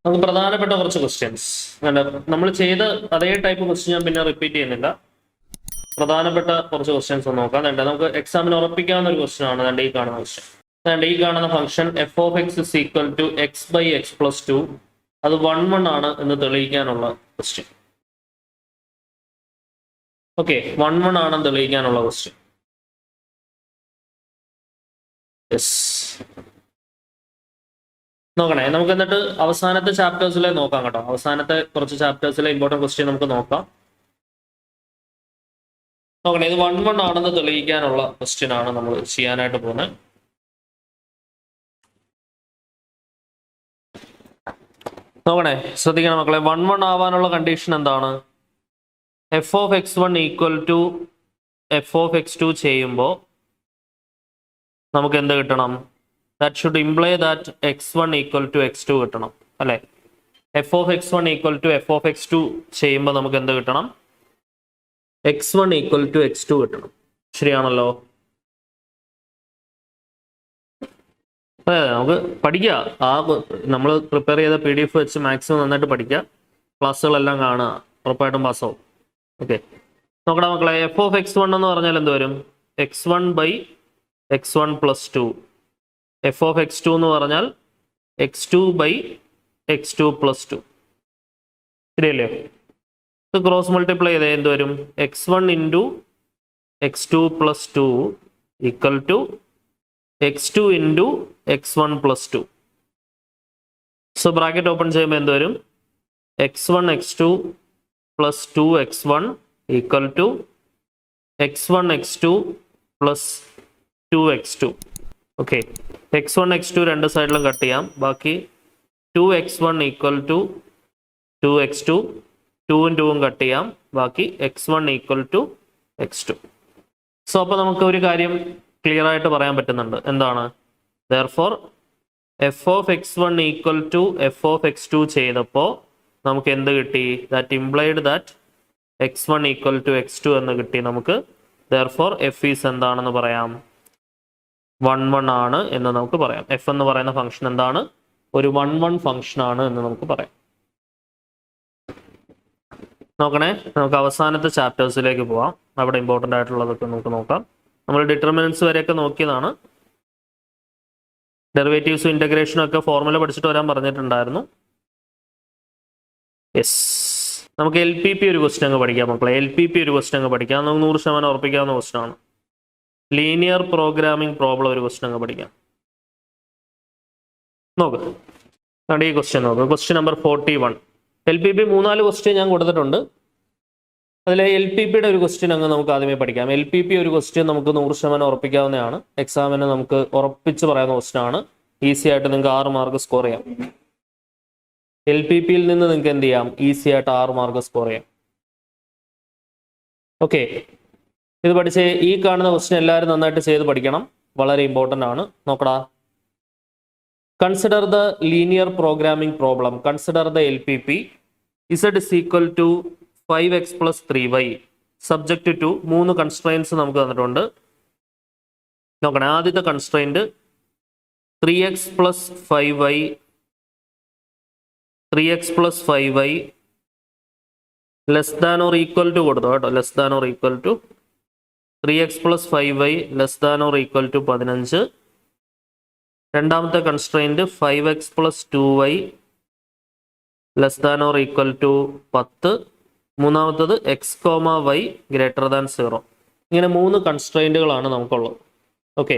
നമുക്ക് പ്രധാനപ്പെട്ട കുറച്ച് ക്വസ്റ്റ്യൻസ് നമ്മൾ ചെയ്ത അതേ ടൈപ്പ് ക്വസ്റ്റ്യൻ ഞാൻ പിന്നെ റിപ്പീറ്റ് ചെയ്യുന്നില്ല. പ്രധാനപ്പെട്ട കുറച്ച് ക്വസ്റ്റ്യൻസ് ഒന്ന് നോക്കാം. നമുക്ക് എക്സാമിന് ഉറപ്പിക്കാവുന്ന ഒരു ക്വസ്റ്റ്യൻ ആണ് ഈ കാണുന്ന ക്വസ്റ്റ്യൻ. ഈ കാണുന്ന function f of x is equal to x by x plus 2 അത് 1 ആണ് എന്ന് തെളിയിക്കാനുള്ള ക്വസ്റ്റ്യൻ. ഓക്കെ, 1 ആണെന്ന് തെളിയിക്കാനുള്ള ക്വസ്റ്റ്യൻ. യെസ്, നോക്കണേ. നമുക്ക് എന്നിട്ട് അവസാനത്തെ ചാപ്റ്റേഴ്സിലെ നോക്കാം കേട്ടോ. അവസാനത്തെ കുറച്ച് ചാപ്റ്റേഴ്സിലെ ഇമ്പോർട്ടൻറ്റ് ക്വസ്റ്റ്യൻ നമുക്ക് നോക്കാം. നോക്കണേ, ഇത് 1 ആണെന്ന് തെളിയിക്കാനുള്ള ക്വസ്റ്റ്യൻ ആണ് നമ്മൾ ചെയ്യാനായിട്ട് പോകുന്നത്. നോക്കണേ, ശ്രദ്ധിക്കണം മക്കളെ. 1 ആവാനുള്ള കണ്ടീഷൻ എന്താണ്? F of x 1 equal to f of x 2 ചെയ്യുമ്പോൾ നമുക്ക് എന്ത് കിട്ടണം? That should imply that x1 equal to x2 കിട്ടണം അല്ലേ? F of x1 equal to f of x2 ചെയ്യുമ്പോൾ നമുക്ക് എന്ത് കിട്ടണം? x1 ഈക്വൽ ടു x2 കിട്ടണം. ശരിയാണല്ലോ? അതെ, നമുക്ക് പഠിക്കുക. നമ്മൾ പ്രിപ്പയർ ചെയ്ത PDF വെച്ച് മാക്സിമം നന്നായിട്ട് പഠിക്കുക. ക്ലാസ്സുകളെല്ലാം കാണുക, ഉറപ്പായിട്ടും പാസ്സാവും. ഓക്കെ, നോക്കടാ മക്കളെ. എഫ് ഓഫ് x1 എന്ന് പറഞ്ഞാൽ എന്ത് വരും? x1 by x1 plus 2. F of x2 എന്ന് പറഞ്ഞാൽ x2 ബൈ x2 പ്ലസ് 2. ശരിയല്ലേ? ഇത് ക്രോസ് മൾട്ടിപ്ലൈ ചെയ്തേ എന്ത് വരും? x1 into x2 plus 2 equal to x2 into x1 plus 2. So bracket open ചെയ്യുമ്പോൾ എന്ത് വരും? x1 x2 plus 2x1 equal to x1 x2 plus 2x2. Okay, x1 x2 രണ്ട് സൈഡിലും കട്ട് ചെയ്യാം. ബാക്കി 2x1 ഈക്വൽ ടു 2x2, 2ഉം 2ഉം cut ചെയ്യാം. ബാക്കി x1 equal to x2. So അപ്പോൾ നമുക്ക് ഒരു കാര്യം ക്ലിയർ ആയിട്ട് പറയാൻ പറ്റുന്നുണ്ട്. എന്താണ്? Therefore f of x1 equal to f of x2 ചെയ്തപ്പോൾ നമുക്ക് എന്ത് കിട്ടി? That implied that x1 equal to x2 എന്ന് കിട്ടി നമുക്ക്. ദെയർഫോർ എഫ് ഈസ് എന്താണെന്ന് പറയാം? 1 ആണ് എന്ന് നമുക്ക് പറയാം. എഫ് എന്ന് പറയുന്ന ഫംഗ്ഷൻ എന്താണ്? ഒരു 1 ഫംഗ്ഷൻ ആണ് എന്ന് നമുക്ക് പറയാം. നോക്കണേ, നമുക്ക് അവസാനത്തെ ചാപ്റ്റേഴ്സിലേക്ക് പോവാം. അവിടെ ഇമ്പോർട്ടൻ്റ് ആയിട്ടുള്ളതൊക്കെ നമുക്ക് നോക്കാം. നമ്മൾ ഡിറ്റർമിനൻസ് വരെയൊക്കെ നോക്കിയതാണ്. ഡെറിവേറ്റീവ്സും ഇൻ്റഗ്രേഷനും ഒക്കെ ഫോർമുല പഠിച്ചിട്ട് വരാൻ പറഞ്ഞിട്ടുണ്ടായിരുന്നു. യെസ്, നമുക്ക് LPP ഒരു ക്വസ്റ്റ്യൻ അങ്ങ് പഠിക്കാം മക്കളെ. LPP ഒരു ക്വസ്റ്റ്യൻ അങ്ങ് പഠിക്കാം. നമുക്ക് 100% ഉറപ്പിക്കാവുന്ന ക്വസ്റ്റ്യൻ ആണ്. ലീനിയർ പ്രോഗ്രാമിംഗ് പ്രോബ്ലം ഒരു ക്വസ്റ്റ്യൻ അങ്ങ് പഠിക്കാം. നോക്ക്, ഈ ക്വസ്റ്റ്യൻ നോക്ക്. Question number 41. LPP 3-4 ക്വസ്റ്റ്യൻ ഞാൻ കൊടുത്തിട്ടുണ്ട്. അതിലെ LPPയുടെ ഒരു ക്വസ്റ്റ്യൻ അങ്ങ് നമുക്ക് ആദ്യമേ പഠിക്കാം. LPP ഒരു ക്വസ്റ്റ്യൻ നമുക്ക് 100% ഉറപ്പിക്കാവുന്നതാണ്. എക്സാമിന് നമുക്ക് ഉറപ്പിച്ച് പറയാവുന്ന ക്വസ്റ്റ്യൻ ആണ്. ഈസി ആയിട്ട് നിങ്ങൾക്ക് 6 മാർക്ക് സ്കോർ ചെയ്യാം. LPPയിൽ നിന്ന് നിങ്ങൾക്ക് എന്ത് ചെയ്യാം? ഈസി ആയിട്ട് 6 മാർക്ക് സ്കോർ ചെയ്യാം. ഓക്കെ, ഇത് പഠിച്ച് ഈ കാണുന്ന ക്വസ്റ്റ്യൻ എല്ലാവരും നന്നായിട്ട് ചെയ്ത് പഠിക്കണം. വളരെ ഇമ്പോർട്ടൻ്റ് ആണ്. നോക്കടാ. Consider the linear programming problem. Consider the LPP. Z is equal to 5x plus 3y. Subject to 3 constraints നമുക്ക് തന്നിട്ടുണ്ട്. നോക്കണേ, ആദ്യത്തെ constraint 3x plus 5y less than or equal to കൊടുത്തു കേട്ടോ. Less than or equal to 3x plus 5y less than or equal to 15. രണ്ടാമത്തെ constraint 5x plus 2y less than or equal to 10. മൂന്നാമത്തത് x, y greater than 0. ഇങ്ങനെ 3 കൺസ്ട്രെയിൻറ്റുകളാണ് നമുക്കുള്ളത്. Okay,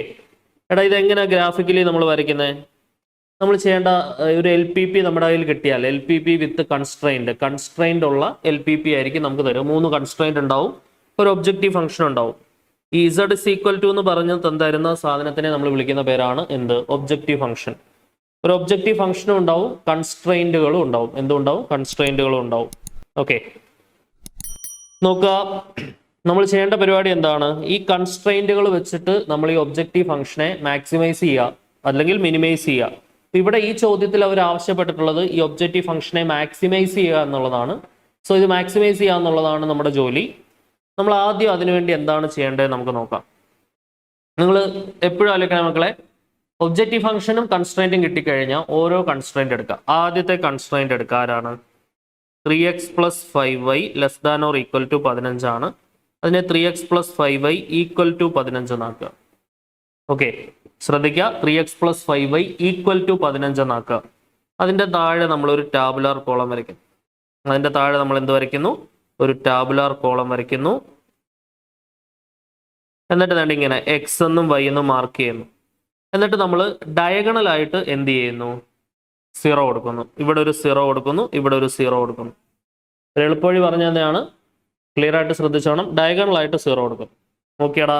എടാ ഇതെങ്ങനെയാണ് graphically നമ്മൾ വരയ്ക്കുന്നത്? നമ്മൾ ചെയ്യേണ്ട ഒരു LPP നമ്മുടെ കയ്യിൽ കിട്ടിയാൽ LPP വിത്ത് കൺസ്ട്രെയിൻഡ് ഉള്ള LPP ആയിരിക്കും നമുക്ക് തരും. 3 കൺസ്ട്രെയിൻറ്റ് ഉണ്ടാവും, ഒരു ഒബ്ജക്റ്റീവ് ഫംഗ്ഷൻ ഉണ്ടാവും. ഈ Z is equal to എന്ന് പറഞ്ഞ് തരുന്ന സാധനത്തിനെ നമ്മൾ വിളിക്കുന്ന പേരാണ് എന്ത്? Objective function. ഒരു ഒബ്ജക്റ്റീവ് ഫംഗ്ഷനും ഉണ്ടാവും, കൺസ്ട്രെയിൻറ്റുകളും ഉണ്ടാവും. എന്തുണ്ടാവും? കൺസ്ട്രെയിൻറ്റുകളും ഉണ്ടാവും. ഓക്കെ, നോക്കുക. നമ്മൾ ചെയ്യേണ്ട പരിപാടി എന്താണ്? ഈ കൺസ്ട്രെയിൻറ്റുകൾ വെച്ചിട്ട് നമ്മൾ ഈ ഒബ്ജക്റ്റീവ് ഫംഗ്ഷനെ മാക്സിമൈസ് ചെയ്യുക അല്ലെങ്കിൽ മിനിമൈസ് ചെയ്യുക. ഇവിടെ ഈ ചോദ്യത്തിൽ അവർ ആവശ്യപ്പെട്ടിട്ടുള്ളത് ഈ ഒബ്ജക്റ്റീവ് ഫംഗ്ഷനെ മാക്സിമൈസ് ചെയ്യുക എന്നുള്ളതാണ്. സോ ഇത് മാക്സിമൈസ് ചെയ്യുക എന്നുള്ളതാണ് നമ്മുടെ ജോലി. നമ്മൾ ആദ്യം അതിനുവേണ്ടി എന്താണ് ചെയ്യേണ്ടത് നമുക്ക് നോക്കാം. നിങ്ങൾ എപ്പോഴും ആലോചിക്കണം മക്കളെ, ഒബ്ജക്റ്റീവ് ഫംഗ്ഷനും കൺസ്ട്രെയിൻറ്റും കിട്ടിക്കഴിഞ്ഞാൽ ഓരോ കൺസ്ട്രെയിൻറ്റ് എടുക്കുക. ആദ്യത്തെ കൺസ്ട്രെയിൻറ്റ് എടുക്കുക ആരാണ്? 3x + 5y ≤ 15 ആണ്. അതിനെ 3x + 5y = 15 എന്നാക്കുക. ഓക്കെ, ശ്രദ്ധിക്കുക, 3x + 5y = 15 എന്നാക്കുക. അതിൻ്റെ താഴെ നമ്മളൊരു ടാബുലാർ കോളം വരയ്ക്കുന്നു. അതിൻ്റെ താഴെ നമ്മൾ എന്ത് വരയ്ക്കുന്നു? ഒരു ടാബുലാർ കോളം വരയ്ക്കുന്നു. എന്നിട്ട് വേണ്ട ഇങ്ങനെ എക്സ് എന്നും വൈ എന്നും മാർക്ക് ചെയ്യുന്നു. എന്നിട്ട് നമ്മൾ ഡയഗണലായിട്ട് എന്ത് ചെയ്യുന്നു? 0 കൊടുക്കുന്നു. ഇവിടെ ഒരു 0 കൊടുക്കുന്നു, ഇവിടെ ഒരു 0 കൊടുക്കുന്നു. ഒരു എളുപ്പവഴി പറഞ്ഞു തന്നെയാണ്, ക്ലിയർ ആയിട്ട് ശ്രദ്ധിച്ചോണം. ഡയഗണലായിട്ട് 0 കൊടുക്കും. നോക്കിയടാ,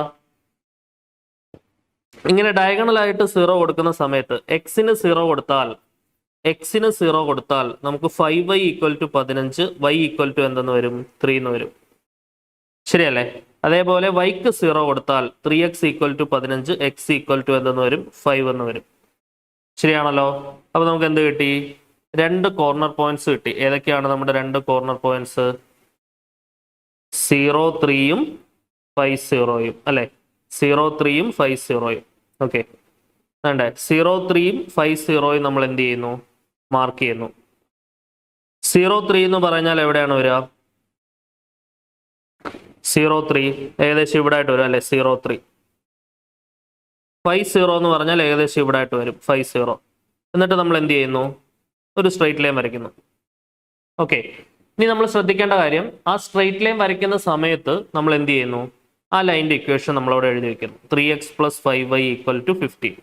ഇങ്ങനെ ഡയഗണലായിട്ട് 0 കൊടുക്കുന്ന സമയത്ത് എക്സിന് 0 കൊടുത്താൽ നമുക്ക് 5y = 15, y = എന്തെന്ന് വരും? 3 എന്ന് വരും. ശരിയല്ലേ? അതേപോലെ വൈക്ക് 0 കൊടുത്താൽ 3x = 15, x = എന്തെന്ന് വരും? 5 എന്ന് വരും. ശരിയാണല്ലോ? അപ്പൊ നമുക്ക് എന്ത് കിട്ടി? 2 കോർണർ പോയിന്റ്സ് കിട്ടി. ഏതൊക്കെയാണ് നമ്മുടെ 2 കോർണർ പോയിന്റ്സ്? 0, 3-ഉം 5, 0-യും അല്ലെ? 0, 3-യും 5, 0-യും. ഓക്കെ, വേണ്ടേ? 0, 3-യും 5, 0-യും നമ്മൾ എന്ത് ചെയ്യുന്നു? മാർക്ക് ചെയ്യുന്നു. 0, 3 എന്ന് പറഞ്ഞാൽ എവിടെയാണ് വരിക? 0, 3 ഏകദേശം ഇവിടെ ആയിട്ട് വരും അല്ലെ? 0, 3. 5, 0 എന്ന് പറഞ്ഞാൽ ഏകദേശം ഇവിടെ ആയിട്ട് വരും 5, 0. എന്നിട്ട് നമ്മൾ എന്ത് ചെയ്യുന്നു? ഒരു സ്ട്രെയിറ്റ് ലൈൻ വരയ്ക്കുന്നു. ഓക്കെ, ഇനി നമ്മൾ ശ്രദ്ധിക്കേണ്ട കാര്യം, ആ സ്ട്രെയിറ്റ് ലൈൻ വരയ്ക്കുന്ന സമയത്ത് നമ്മൾ എന്ത് ചെയ്യുന്നു? ആ ലൈനിന്റെ ഇക്വേഷൻ നമ്മളവിടെ എഴുതി വെക്കുന്നു. 3x + 5y = 15.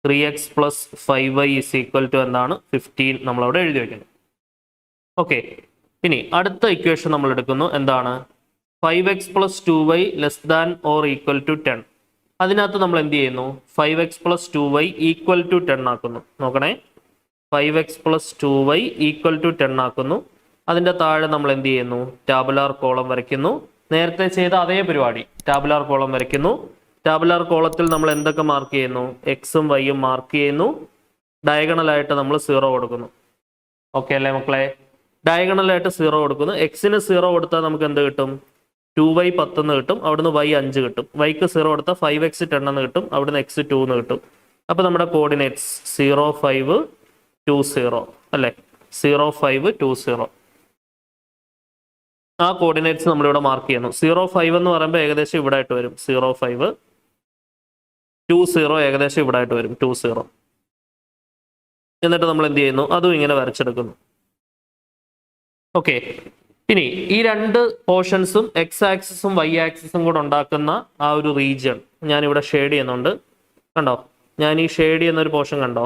3x + 5y = എന്താണ്? 15 നമ്മളവിടെ എഴുതി വെക്കുന്നു. ഓക്കെ, ഇനി അടുത്ത ഇക്വേഷൻ നമ്മൾ എടുക്കുന്നു. എന്താണ്? 5x + 2y <= 10. അതിനകത്ത് നമ്മൾ എന്ത് ചെയ്യുന്നു? 5x + 2y = 10 ആക്കുന്നു. നോക്കണേ, 5x + 2y = 10 ആക്കുന്നു. അതിൻ്റെ താഴെ നമ്മൾ എന്ത് ചെയ്യുന്നു? ടാബുലാർ കോളം വരയ്ക്കുന്നു. നേരത്തെ ചെയ്ത അതേ പരിപാടി, ടാബുലാർ കോളം വരയ്ക്കുന്നു. ടാബുലാർ കോളത്തിൽ നമ്മൾ എന്തൊക്കെ മാർക്ക് ചെയ്യുന്നു? എക്സും വൈയും മാർക്ക് ചെയ്യുന്നു. ഡയഗണലായിട്ട് നമ്മൾ 0 കൊടുക്കുന്നു. ഓക്കെ അല്ലേ മക്കളെ? ഡയഗണലായിട്ട് 0 കൊടുക്കുന്നു. എക്സിന് 0 കൊടുത്താൽ നമുക്ക് എന്ത് കിട്ടും? 2y 10 എന്ന് കിട്ടും. അവിടുന്ന് y 5 കിട്ടും. വൈക്ക് 0 കൊടുത്താൽ 5x 10 എന്ന് കിട്ടും. അവിടുന്ന് x 2 എന്ന് കിട്ടും. അപ്പൊ നമ്മുടെ കോർഡിനേറ്റ്സ് 0, 5, 2, 0 അല്ലെ? 0, 5, 2, 0. ആ കോർഡിനേറ്റ്സ് നമ്മളിവിടെ മാർക്ക് ചെയ്യുന്നു. 0, 5 എന്ന് പറയുമ്പോൾ ഏകദേശം ഇവിടെ ആയിട്ട് വരും 0, 5. 2, 0 ഏകദേശം ഇവിടെ ആയിട്ട് വരും 2, 0. എന്നിട്ട് നമ്മൾ എന്ത് ചെയ്യുന്നു? അതും ഇങ്ങനെ വരച്ചെടുക്കുന്നു. ഓക്കെ, ഇനി ഈ 2 പോർഷൻസും എക്സ് ആക്സിസും വൈ ആക്സിസും കൂടെ ഉണ്ടാക്കുന്ന ആ ഒരു റീജിയൺ ഞാനിവിടെ ഷെയ്ഡ് ചെയ്യുന്നുണ്ട്. കണ്ടോ? ഞാൻ ഈ ഷെയ്ഡ് ചെയ്യുന്ന ഒരു പോർഷൻ കണ്ടോ?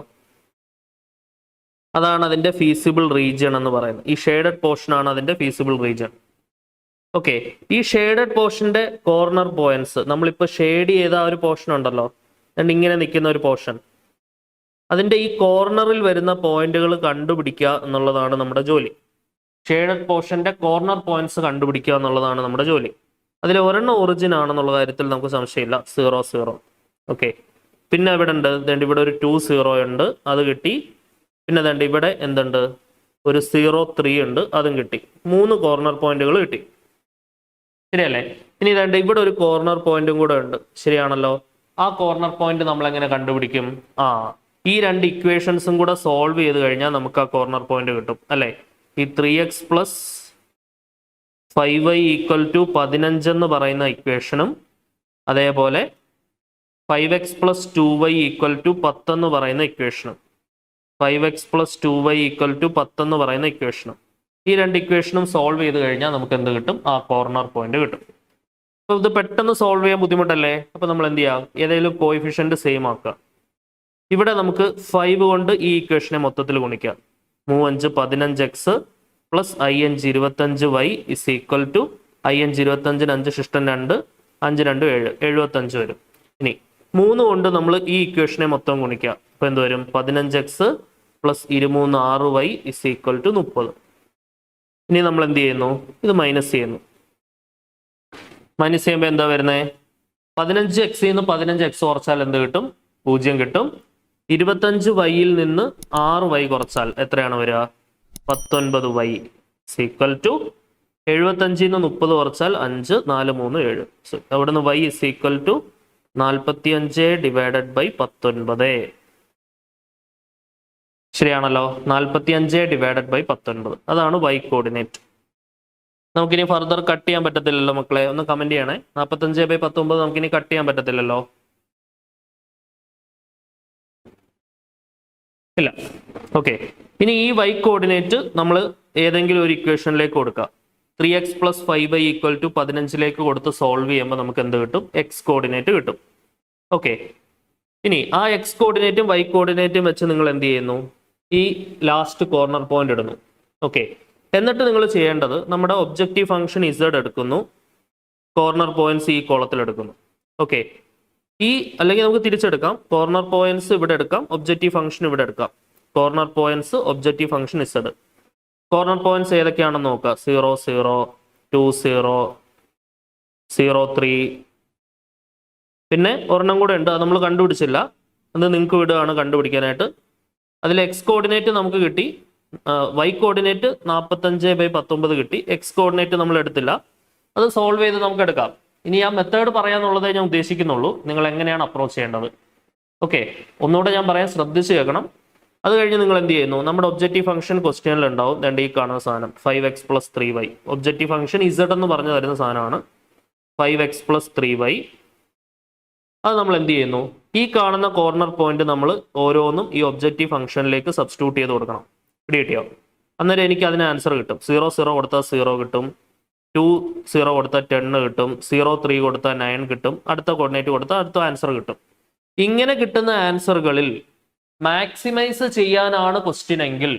അതാണ് അതിന്റെ ഫീസിബിൾ റീജിയൺ എന്ന് പറയുന്നത്. ഈ ഷെയ്ഡഡ് പോർഷൻ ആണ് അതിന്റെ ഫീസിബിൾ റീജിയൺ. ഓക്കെ, ഈ ഷെയ്ഡഡ് പോർഷന്റെ കോർണർ പോയിന്റ്സ് നമ്മളിപ്പോൾ ഷെയ്ഡ് ചെയ്ത ആ ഒരു പോർഷൻ ഉണ്ടല്ലോ, ഇങ്ങനെ നിൽക്കുന്ന ഒരു പോർഷൻ, അതിന്റെ ഈ കോർണറിൽ വരുന്ന പോയിന്റുകൾ കണ്ടുപിടിക്കുക എന്നുള്ളതാണ് നമ്മുടെ ജോലി. ഷെയ്ഡഡ് പോർഷന്റെ കോർണർ പോയിന്റ്സ് കണ്ടുപിടിക്കുക എന്നുള്ളതാണ് നമ്മുടെ ജോലി. അതിൽ ഒരെണ്ണം ഒറിജിൻ ആണെന്നുള്ള കാര്യത്തിൽ നമുക്ക് സംശയമില്ല. 0, 0. ഓക്കെ, പിന്നെ ഇവിടെ ഉണ്ട്, ഇവിടെ ഒരു 2, 0 ഉണ്ട്, അത് കിട്ടി. പിന്നെ ദണ്ട് ഇവിടെ എന്തുണ്ട്? ഒരു 0, 3 ഉണ്ട്, അതും കിട്ടി. 3 കോർണർ പോയിന്റുകൾ കിട്ടി. ശരിയല്ലേ? ഇനി ദണ്ട് ഇവിടെ ഒരു കോർണർ പോയിന്റും കൂടെ ഉണ്ട്. ശരിയാണല്ലോ? ആ കോർണർ പോയിന്റ് നമ്മൾ എങ്ങനെ കണ്ടുപിടിക്കും? ഈ 2 ഇക്വേഷൻസും കൂടെ സോൾവ് ചെയ്ത് കഴിഞ്ഞാൽ നമുക്ക് ആ കോർണർ പോയിന്റ് കിട്ടും അല്ലെ? ഈ 3x + 5y = 15 എന്ന് പറയുന്ന ഇക്വേഷനും അതേപോലെ 5x + 2y = 10 എന്ന് പറയുന്ന ഇക്വേഷനും 5x + 2y = 10 എന്ന് പറയുന്ന ഇക്വേഷനും, ഈ 2 ഇക്വേഷനും സോൾവ് ചെയ്ത് കഴിഞ്ഞാൽ നമുക്ക് എന്ത് കിട്ടും? ആ കോർണർ പോയിന്റ് കിട്ടും. അപ്പോൾ ഇത് പെട്ടെന്ന് സോൾവ് ചെയ്യാൻ ബുദ്ധിമുട്ടല്ലേ? അപ്പോൾ നമ്മൾ എന്ത് ചെയ്യാം? ഏതെങ്കിലും കോഎഫിഷ്യന്റ് സെയിം ആക്കുക. ഇവിടെ നമുക്ക് 5 കൊണ്ട് ഈ ഇക്വേഷനെ മൊത്തത്തിൽ ഗുണിക്കാം. 3, 5, 15x + 5, 25y = 5, 25, 5 ശിഷ്ടം 2, 5, 2, 7, 75 വരും. ഇനി 3 കൊണ്ട് നമ്മൾ ഈ ഇക്വേഷനെ മൊത്തം ഗുണിക്കാം. അപ്പോൾ എന്ത് വരും? 15x + 23, 6y = 30. ഇനി നമ്മൾ എന്ത് ചെയ്യുന്നു? ഇത് മൈനസ് ചെയ്യുന്നു. മൈനസ് ചെയ്യുമ്പോൾ എന്താ വരുന്നത്? 15x നിന്ന് 15x കുറച്ചാൽ എന്ത് കിട്ടും? 0 കിട്ടും. 25y നിന്ന് 6y കുറച്ചാൽ എത്രയാണ് വരിക? 19y = 75 നിന്ന് 30 കുറച്ചാൽ 5, 4, 3, 7. അവിടുന്ന് y = 45 ഡിവൈഡഡ് ബൈ 19. ശരിയാണല്ലോ, 45 ഡിവൈഡഡ് ബൈ 19 അതാണ് y കോർഡിനേറ്റ്. നമുക്കിനി ഫർദർ കട്ട് ചെയ്യാൻ പറ്റത്തില്ലല്ലോ മക്കളെ, ഒന്ന് കമന്റ് ചെയ്യണേ. 45/19 നമുക്കിനി കട്ട് ചെയ്യാൻ പറ്റത്തില്ലല്ലോ. ഇല്ല. ഓക്കെ, ഇനി ഈ y കോർഡിനേറ്റ് നമ്മൾ ഏതെങ്കിലും ഒരു ഇക്വേഷനിലേക്ക് കൊടുക്കുക. 3x + 5y = 15 കൊടുത്ത് സോൾവ് ചെയ്യുമ്പോൾ നമുക്ക് എന്ത് കിട്ടും? എക്സ് കോർഡിനേറ്റ് കിട്ടും. ഓക്കെ, ഇനി ആ എക്സ് കോർഡിനേറ്റും y കോർഡിനേറ്റും വെച്ച് നിങ്ങൾ എന്ത് ചെയ്യുന്നു? ഈ ലാസ്റ്റ് കോർണർ പോയിന്റ് ഇടുന്നു. ഓക്കെ, എന്നിട്ട് നിങ്ങൾ ചെയ്യേണ്ടത് നമ്മുടെ ഒബ്ജക്റ്റീവ് ഫംഗ്ഷൻ z എടുക്കുന്നു, കോർണർ പോയിന്റ്സ് ഈ കോളത്തിൽ എടുക്കുന്നു. ഓക്കെ, അല്ലെങ്കിൽ നമുക്ക് തിരിച്ചെടുക്കാം. കോർണർ പോയിന്റ്സ് ഇവിടെ എടുക്കാം, ഒബ്ജക്റ്റീവ് ഫംഗ്ഷൻ ഇവിടെ എടുക്കാം. Corner points objective function z. Corner points ഏതൊക്കെയാണെന്ന് നോക്കുക. 0 0 2 0 0 3. പിന്നെ ഒരെണ്ണം കൂടെ ഉണ്ട്, അത് നമ്മൾ കണ്ടുപിടിച്ചില്ല, അത് നിങ്ങൾക്ക് വിടുകയാണ് കണ്ടുപിടിക്കാനായിട്ട്. അതിൽ എക്സ് കോർഡിനേറ്റ് നമുക്ക് കിട്ടി, y കോർഡിനേറ്റ് 45/19 കിട്ടി. എക്സ് കോർഡിനേറ്റ് നമ്മൾ എടുത്തില്ല, അത് സോൾവ് ചെയ്ത് നമുക്ക് എടുക്കാം. ഇനി ആ മെത്തേഡ് പറയാന്നുള്ളതേ ഞാൻ ഉദ്ദേശിക്കുന്നുള്ളൂ, നിങ്ങൾ എങ്ങനെയാണ് അപ്രോച്ച് ചെയ്യേണ്ടത്. ഓക്കെ, ഒന്നുകൂടെ ഞാൻ പറയാൻ ശ്രദ്ധിച്ച് കേൾക്കണം. അത് കഴിഞ്ഞ് നിങ്ങൾ എന്ത് ചെയ്യുന്നു? നമ്മുടെ ഒബ്ജക്റ്റീവ് ഫംഗ്ഷൻ ക്വസ്റ്റ്യനിൽ ഉണ്ടാവും, ഈ കാണുന്ന സാധനം 5x + 3y. Objective function z എന്ന് പറഞ്ഞു തരുന്ന സാധനമാണ് 5x + 3y. അത് നമ്മൾ എന്ത് ചെയ്യുന്നു? ഈ കാണുന്ന കോർണർ പോയിന്റ് നമ്മൾ ഓരോന്നും ഈ ഒബ്ജക്റ്റീവ് ഫംഗ്ഷനിലേക്ക് സബ്സ്റ്റിറ്റ്യൂട്ട് ചെയ്ത് കൊടുക്കണം. കിട്ടിയോ? അന്നേരം എനിക്ക് അതിന് ആൻസർ കിട്ടും. 0 0 കൊടുത്താൽ 0 കിട്ടും, 2 0 കൊടുത്താൽ 10 കിട്ടും, 0 3 കൊടുത്താൽ 9 കിട്ടും, അടുത്ത കോർഡിനേറ്റ് കൊടുത്താൽ അടുത്ത ആൻസർ കിട്ടും. ഇങ്ങനെ കിട്ടുന്ന ആൻസറുകളിൽ മാക്സിമൈസ് ചെയ്യാനാണ് ക്വസ്റ്റ്യൻ എങ്കിൽ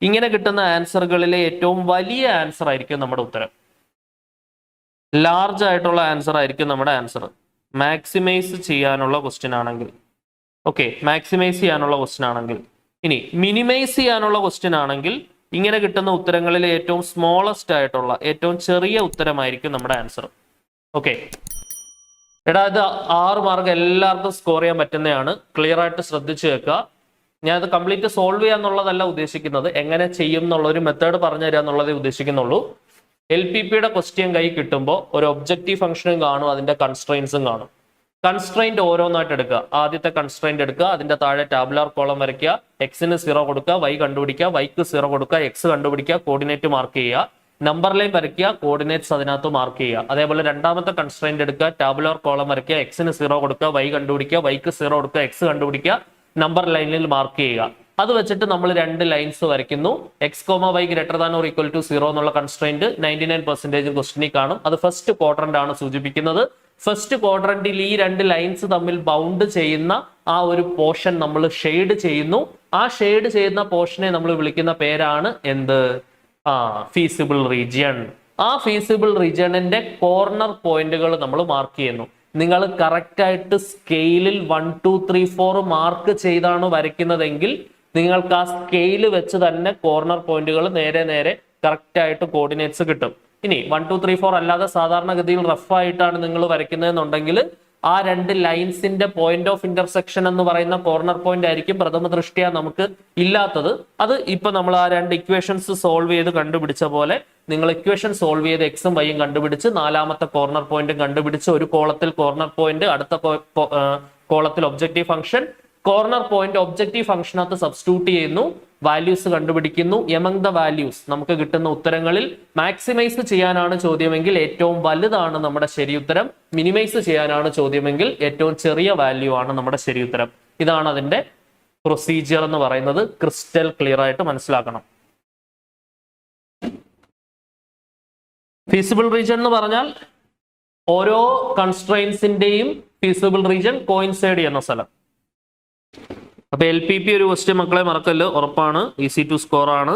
ഇങ്ങനെ കിട്ടുന്ന ആൻസറുകളിലെ ഏറ്റവും വലിയ ആൻസർ ആയിരിക്കും നമ്മുടെ ഉത്തരം. ലാർജ് ആയിട്ടുള്ള ആൻസർ ആയിരിക്കും നമ്മുടെ ആൻസർ മാക്സിമൈസ് ചെയ്യാനുള്ള ക്വസ്റ്റ്യൻ ആണെങ്കിൽ. ഓക്കെ, മാക്സിമൈസ് ചെയ്യാനുള്ള ക്വസ്റ്റ്യൻ ആണെങ്കിൽ. ഇനി മിനിമൈസ് ചെയ്യാനുള്ള ക്വസ്റ്റ്യൻ ആണെങ്കിൽ ഇങ്ങനെ കിട്ടുന്ന ഉത്തരങ്ങളിലെ ഏറ്റവും സ്മോളസ്റ്റ് ആയിട്ടുള്ള ഏറ്റവും ചെറിയ ഉത്തരമായിരിക്കും നമ്മുടെ ആൻസർ. ഓക്കെ, എടാ ഇത് 6 മാർക്ക് എല്ലാവർക്കും സ്കോർ ചെയ്യാൻ പറ്റുന്നതാണ്. ക്ലിയർ ആയിട്ട് ശ്രദ്ധിച്ചു വെക്കുക. ഞാൻ ഇത് കംപ്ലീറ്റ് സോൾവ് ചെയ്യാന്നുള്ളതല്ല ഉദ്ദേശിക്കുന്നത്, എങ്ങനെ ചെയ്യും എന്നുള്ള ഒരു മെത്തേഡ് പറഞ്ഞു തരിക എന്നുള്ളതേ ഉദ്ദേശിക്കുന്നുള്ളൂ. LPPയുടെ ക്വസ്റ്റ്യൻ കൈ കിട്ടുമ്പോൾ ഒരു ഒബ്ജക്റ്റീവ് ഫംഗ്ഷനും കാണും, അതിന്റെ കൺസ്ട്രെയിൻസും കാണും. കൺസ്ട്രെയിന്റ് ഓരോന്നായിട്ട് എടുക്കുക. ആദ്യത്തെ കൺസ്ട്രെയിന്റ് എടുക്കുക, അതിന്റെ താഴെ ടാബുലാർ കോളം വരയ്ക്കുക, എക്സിന് 0 കൊടുക്കുക, y കണ്ടുപിടിക്കുക, yക്ക് 0 കൊടുക്കുക, എക്സ് കണ്ടുപിടിക്കുക, കോർഡിനേറ്റ് മാർക്ക് ചെയ്യുക, നമ്പർ ലൈൻ വരയ്ക്കുക, കോർഡിനേറ്റ്സ് അതിനകത്ത് മാർക്ക് ചെയ്യുക. അതേപോലെ രണ്ടാമത്തെ കൺസ്ട്രെയിന്റ് എടുക്കുക, ടാബുലാർ കോളം വരയ്ക്കുക, എക്സിന് 0 കൊടുക്കുക, y കണ്ടുപിടിക്കുക, yക്ക് 0 കൊടുക്കുക, എക്സ് കണ്ടുപിടിക്കുക, നമ്പർ ലൈനിൽ മാർക്ക് ചെയ്യുക. അത് വെച്ചിട്ട് നമ്മൾ 2 ലൈൻസ് വരയ്ക്കുന്നു. x, y ≥ 0 എന്നുള്ള കൺസ്ട്രെയിന്റ് 99% ക്വസ്റ്റ്യനിൽ കാണും. അത് ഫസ്റ്റ് ക്വാഡ്രന്റ് ആണ് സൂചിപ്പിക്കുന്നത്. ഫസ്റ്റ് ക്വാഡ്രന്റിൽ ഈ 2 ലൈൻസ് തമ്മിൽ ബൗണ്ട് ചെയ്യുന്ന ആ ഒരു പോർഷൻ നമ്മൾ ഷെയ്ഡ് ചെയ്യുന്നു. ആ ഷെയ്ഡ് ചെയ്യുന്ന പോർഷനെ നമ്മൾ വിളിക്കുന്ന പേരാണ് എന്ത്? Feasible region. ആ ഫീസിബിൾ റീജിയണിന്റെ കോർണർ പോയിന്റുകൾ നമ്മൾ മാർക്ക് ചെയ്യുന്നു. നിങ്ങൾ കറക്റ്റ് ആയിട്ട് സ്കെയിലിൽ 1 2 3 4 മാർക്ക് ചെയ്താണ് വരയ്ക്കുന്നതെങ്കിൽ നിങ്ങൾക്ക് ആ സ്കെയിൽ വെച്ച് തന്നെ കോർണർ പോയിന്റുകൾ നേരെ നേരെ കറക്റ്റ് ആയിട്ട് കോർഡിനേറ്റ്സ് കിട്ടും. ഇനി 1 2 3 4 അല്ലാതെ സാധാരണഗതിയിൽ റഫ് ആയിട്ടാണ് നിങ്ങൾ വരയ്ക്കുന്നതെന്നുണ്ടെങ്കിൽ ആ 2 ലൈൻസിന്റെ പോയിന്റ് ഓഫ് ഇന്റർസെക്ഷൻ എന്ന് പറയുന്ന കോർണർ പോയിന്റ് ആയിരിക്കും പ്രഥമ ദൃഷ്ട്യാ നമുക്ക് ഇല്ലാത്തത്. അത് ഇപ്പൊ നമ്മൾ ആ 2 ഇക്വേഷൻസ് സോൾവ് ചെയ്ത് കണ്ടുപിടിച്ച പോലെ നിങ്ങൾ ഇക്വേഷൻ സോൾവ് ചെയ്ത് എക്സും വൈയും കണ്ടുപിടിച്ച് നാലാമത്തെ കോർണർ പോയിന്റും കണ്ടുപിടിച്ച് ഒരു കോളത്തിൽ കോർണർ പോയിന്റ്, അടുത്ത കോളത്തിൽ objective function, corner point objective ഫംഗ്ഷനകത്ത് സബ്സ്റ്റിറ്റ്യൂട്ട് ചെയ്യുന്നു, വാല്യൂസ് കണ്ടുപിടിക്കുന്നു. എമംഗ് ദ വാല്യൂസ് നമുക്ക് കിട്ടുന്ന ഉത്തരങ്ങളിൽ മാക്സിമൈസ് ചെയ്യാനാണ് ചോദ്യമെങ്കിൽ ഏറ്റവും വലുതാണ് നമ്മുടെ ശരി ഉത്തരം, മിനിമൈസ് ചെയ്യാനാണ് ചോദ്യമെങ്കിൽ ഏറ്റവും ചെറിയ വാല്യൂ ആണ് നമ്മുടെ ശരി ഉത്തരം. ഇതാണ് അതിന്റെ പ്രൊസീജിയർ എന്ന് പറയുന്നത്. ക്രിസ്റ്റൽ ക്ലിയർ ആയിട്ട് മനസ്സിലാക്കണം. ഫീസിബിൾ റീജിയൻ എന്ന് പറഞ്ഞാൽ ഓരോ കൺസ്ട്രെയിൻസിന്റെയും ഫീസിബിൾ റീജിയൻ കോയിൻസൈഡ് ചെയ്യുന്ന സ്ഥലം. അപ്പൊ LPP ഒരു ക്വസ്റ്റ്യൻ മക്കളെ മറക്കല്ലോ, ഉറപ്പാണ്, ഈസി ടു സ്കോർ ആണ്,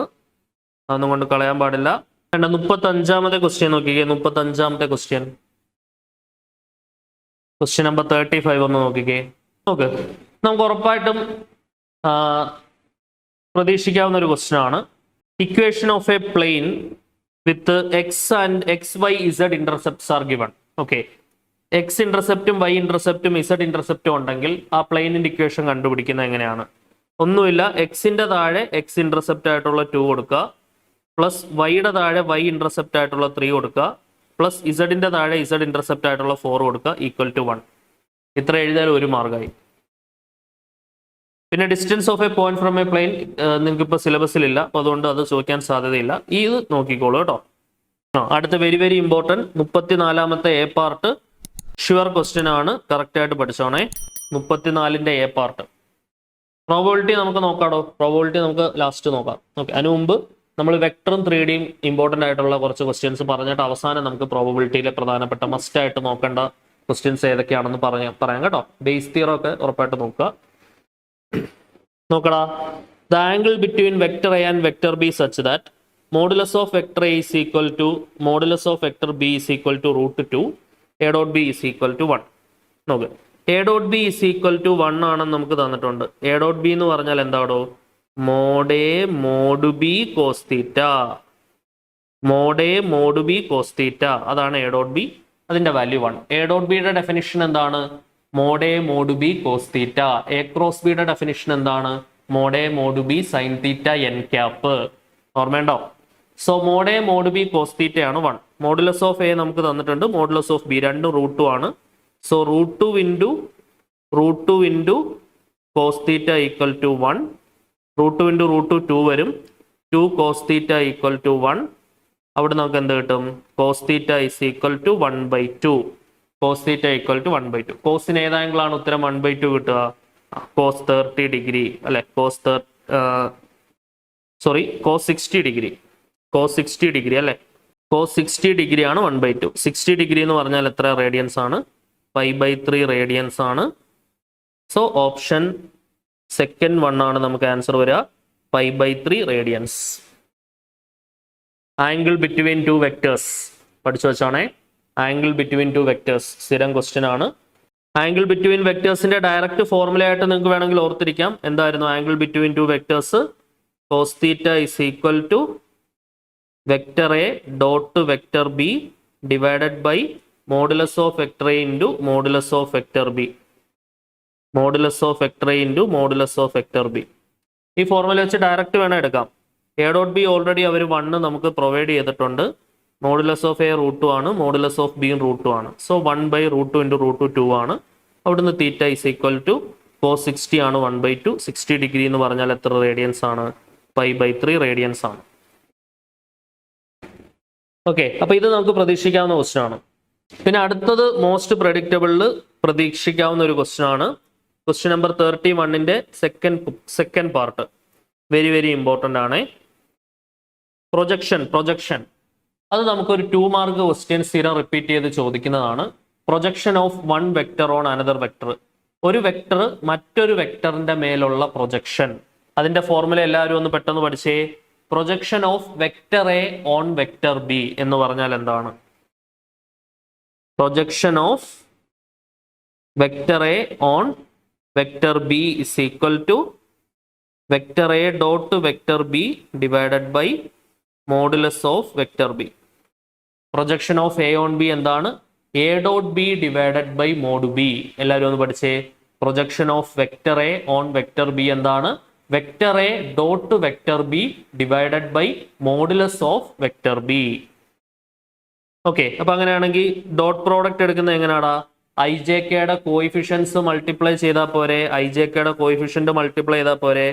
അതൊന്നും കൊണ്ട് കളയാൻ പാടില്ല. 35ാമത്തെ ക്വസ്റ്റ്യൻ നോക്കിക്കേ. 35ാമത്തെ ക്വസ്റ്റ്യൻ നമ്പർ 35 ഒന്ന് നോക്കിക്കേ. നോക്ക്, നമുക്ക് ഉറപ്പായിട്ടും പ്രതീക്ഷിക്കാവുന്ന ഒരു ക്വസ്റ്റ്യൻ ആണ്. Equation of a plane with x and x y z intercepts are given. Okay, x ഇന്റർസെപ്റ്റും വൈ ഇന്റർസെപ്റ്റും ഇസഡ് ഇന്റർസെപ്റ്റും ഉണ്ടെങ്കിൽ ആ പ്ലെയിനിന്റെ ഇക്വേഷൻ കണ്ടുപിടിക്കുന്നത് എങ്ങനെയാണ്? ഒന്നുമില്ല, എക്സിന്റെ താഴെ എക്സ് ഇന്റർസെപ്റ്റ് ആയിട്ടുള്ള 2 കൊടുക്കുക, പ്ലസ് വൈയുടെ താഴെ വൈ ഇന്റർസെപ്റ്റ് ആയിട്ടുള്ള 3 കൊടുക്കുക, പ്ലസ് ഇസഡിന്റെ താഴെ ഇസഡ് ഇന്റർസെപ്റ്റ് ആയിട്ടുള്ള 4 കൊടുക്കുക ഈക്വൽ ടു 1. ഇത്ര എഴുതിയാൽ ഒരു മാർഗമായി. പിന്നെ distance of a point from a plane നിങ്ങൾക്ക് ഇപ്പോൾ സിലബസിലില്ല, അപ്പോൾ അതുകൊണ്ട് അത് ചോദിക്കാൻ സാധ്യതയില്ല. ഇത് നോക്കിക്കോളൂ കേട്ടോ. അടുത്ത വെരി വെരി ഇമ്പോർട്ടൻറ്റ് 34ാമത്തെ എ പാർട്ട് ഷുവർ ക്വസ്റ്റ്യൻ ആണ്. കറക്റ്റ് ആയിട്ട് പഠിച്ചോണേ. 34ന്റെ എ പാർട്ട്. പ്രോബബിലിറ്റി നമുക്ക് നോക്കാടോ. പ്രോബബിലിറ്റി നമുക്ക് ലാസ്റ്റ് നോക്കാം. ഓക്കെ, അതിനു മുമ്പ് നമ്മൾ വെക്ടറും 3Dയും ഇമ്പോർട്ടൻ്റ് ആയിട്ടുള്ള കുറച്ച് ക്വസ്റ്റ്യൻസ് പറഞ്ഞിട്ട് അവസാനം നമുക്ക് പ്രോബബിലിറ്റിയിലെ പ്രധാനപ്പെട്ട മസ്റ്റ് ആയിട്ട് നോക്കേണ്ട ക്വസ്റ്റ്യൻസ് ഏതൊക്കെയാണെന്ന് പറയാം കേട്ടോ. ബേസ് തിയറം ഒക്കെ ഉറപ്പായിട്ട് നോക്കുക. നോക്കടാ. The angle between vector a and vector b such that modulus of vector a is equal to modulus of vector b is equal to √2 a dot b is equal to 1. നോക്ക്, a dot b is equal to 1 ആണെന്ന് നമുക്ക് തന്നിട്ടുണ്ട്. A dot B എന്ന് പറഞ്ഞാൽ എന്താടോ? Mod a mod b cos theta. Mod a mod b cos theta, അതാണ് a dot b. അതിന്റെ value 1. A dot ബിയുടെ ഡെഫിനിഷൻ എന്താണ്? Mod a mod b cos theta. A cross ബിയുടെ ഡെഫിനിഷൻ എന്താണ്? Mod a mod b sine theta n cap. ഓർമ്മയുണ്ടോ? So mod a mod b cos theta ആണ് 1. Modulus of A നമുക്ക് തന്നിട്ടുണ്ട്, modulus of B രണ്ടും √2 ആണ്. So √2 into cos theta equal to 1. √2 into √2 2 വരും. 2 cos theta equal to 1. അവിടെ നമുക്ക് എന്ത് കിട്ടും? Cos theta is equal to 1/2. Cos theta equal to 1/2. കോസിന് ഏത് ആംഗിളാണ് ഉത്തരം 1/2 കിട്ടുക? കോസ് 30 ഡിഗ്രി അല്ലെ? Cos 60 degree. കോസ് 60 ഡിഗ്രി അല്ലെ? കോസ് 60 ഡിഗ്രി ആണ് 1/2. 60 ഡിഗ്രി എന്ന് പറഞ്ഞാൽ എത്ര റേഡിയൻസ് ആണ്? 5/3 റേഡിയൻസ് ആണ്. സോ ഓപ്ഷൻ സെക്കൻഡ് 1 ആണ് നമുക്ക് ആൻസർ വരിക. 5/3 റേഡിയൻസ്. ആംഗിൾ ബിറ്റ്വീൻ 2 വെക്ടേഴ്സ് പഠിച്ചു വെച്ചാണേ. ആംഗിൾ ബിറ്റ്വീൻ 2 വെക്ടേഴ്സ് സ്ഥിരം ക്വസ്റ്റ്യൻ ആണ്. ആംഗിൾ ബിറ്റ്വീൻ വെക്ടേഴ്സിന്റെ ഡയറക്റ്റ് ഫോർമുല ആയിട്ട് നിങ്ങൾക്ക് വേണമെങ്കിൽ ഓർത്തിരിക്കാം. എന്തായിരുന്നു angle between 2 vectors? Cos theta is equal to vector a dot vector b divided by modulus of vector a into modulus of vector b. Modulus of vector a into modulus of vector b. ഈ formula വെച്ച് direct വേണം എടുക്കാം. A dot b already അവർ 1 നമുക്ക് provide ചെയ്തിട്ടുണ്ട്. Modulus of A √2 ആണ്, modulus of B √2 ആണ്. So 1/√2 into √2 2 ആണ്. അവിടുന്ന് theta is equal to cos 60 ആണ് 1/2. 60 ഡിഗ്രി എന്ന് പറഞ്ഞാൽ എത്ര റേഡിയൻസ് ആണ്? 5/3 റേഡിയൻസ് ആണ്. ഓക്കെ, അപ്പൊ ഇത് നമുക്ക് പ്രതീക്ഷിക്കാവുന്ന ക്വസ്റ്റ്യൻ ആണ്. പിന്നെ അടുത്തത് മോസ്റ്റ് പ്രഡിക്റ്റബിളിൽ പ്രതീക്ഷിക്കാവുന്ന ഒരു ക്വസ്റ്റ്യൻ ആണ്. ക്വസ്റ്റ്യൻ നമ്പർ 31ന്റെ second part very very important ആണ്. പ്രൊജക്ഷൻ അത് നമുക്കൊരു 2 മാർക്ക് ക്വസ്റ്റ്യൻ സ്ഥിരം റിപ്പീറ്റ് ചെയ്ത് ചോദിക്കുന്നതാണ്. Projection of 1 vector on another vector. ഒരു വെക്ടർ മറ്റൊരു വെക്ടറിന്റെ മേലുള്ള പ്രൊജക്ഷൻ. അതിന്റെ ഫോർമുല എല്ലാവരും ഒന്ന് പെട്ടെന്ന് പഠിച്ചേ. Projection of vector a on vector b എന്ന് പറഞ്ഞാൽ എന്താണ്? Projection of vector a on vector b is equal to vector a dot vector b divided by modulus of vector b. Projection of a on b എന്താണ്? A dot b divided by mod b. എല്ലാവരും ഒന്ന് പഠിച്ചേ. Projection of vector a on vector b എന്താണ്? Vector a dot vector b divided by modulus of vector B. Okay, അപ്പൊ അങ്ങനെയാണെങ്കിൽ dot product എടുക്കുന്നത് എങ്ങനെയാടാ? ഐജെകെയുടെ coefficients multiply ചെയ്താൽ പോരെ? ഐജെകെയുടെ കോയിഫിഷ്യന്റ് മൾട്ടിപ്ലൈ ചെയ്താൽ പോരെ?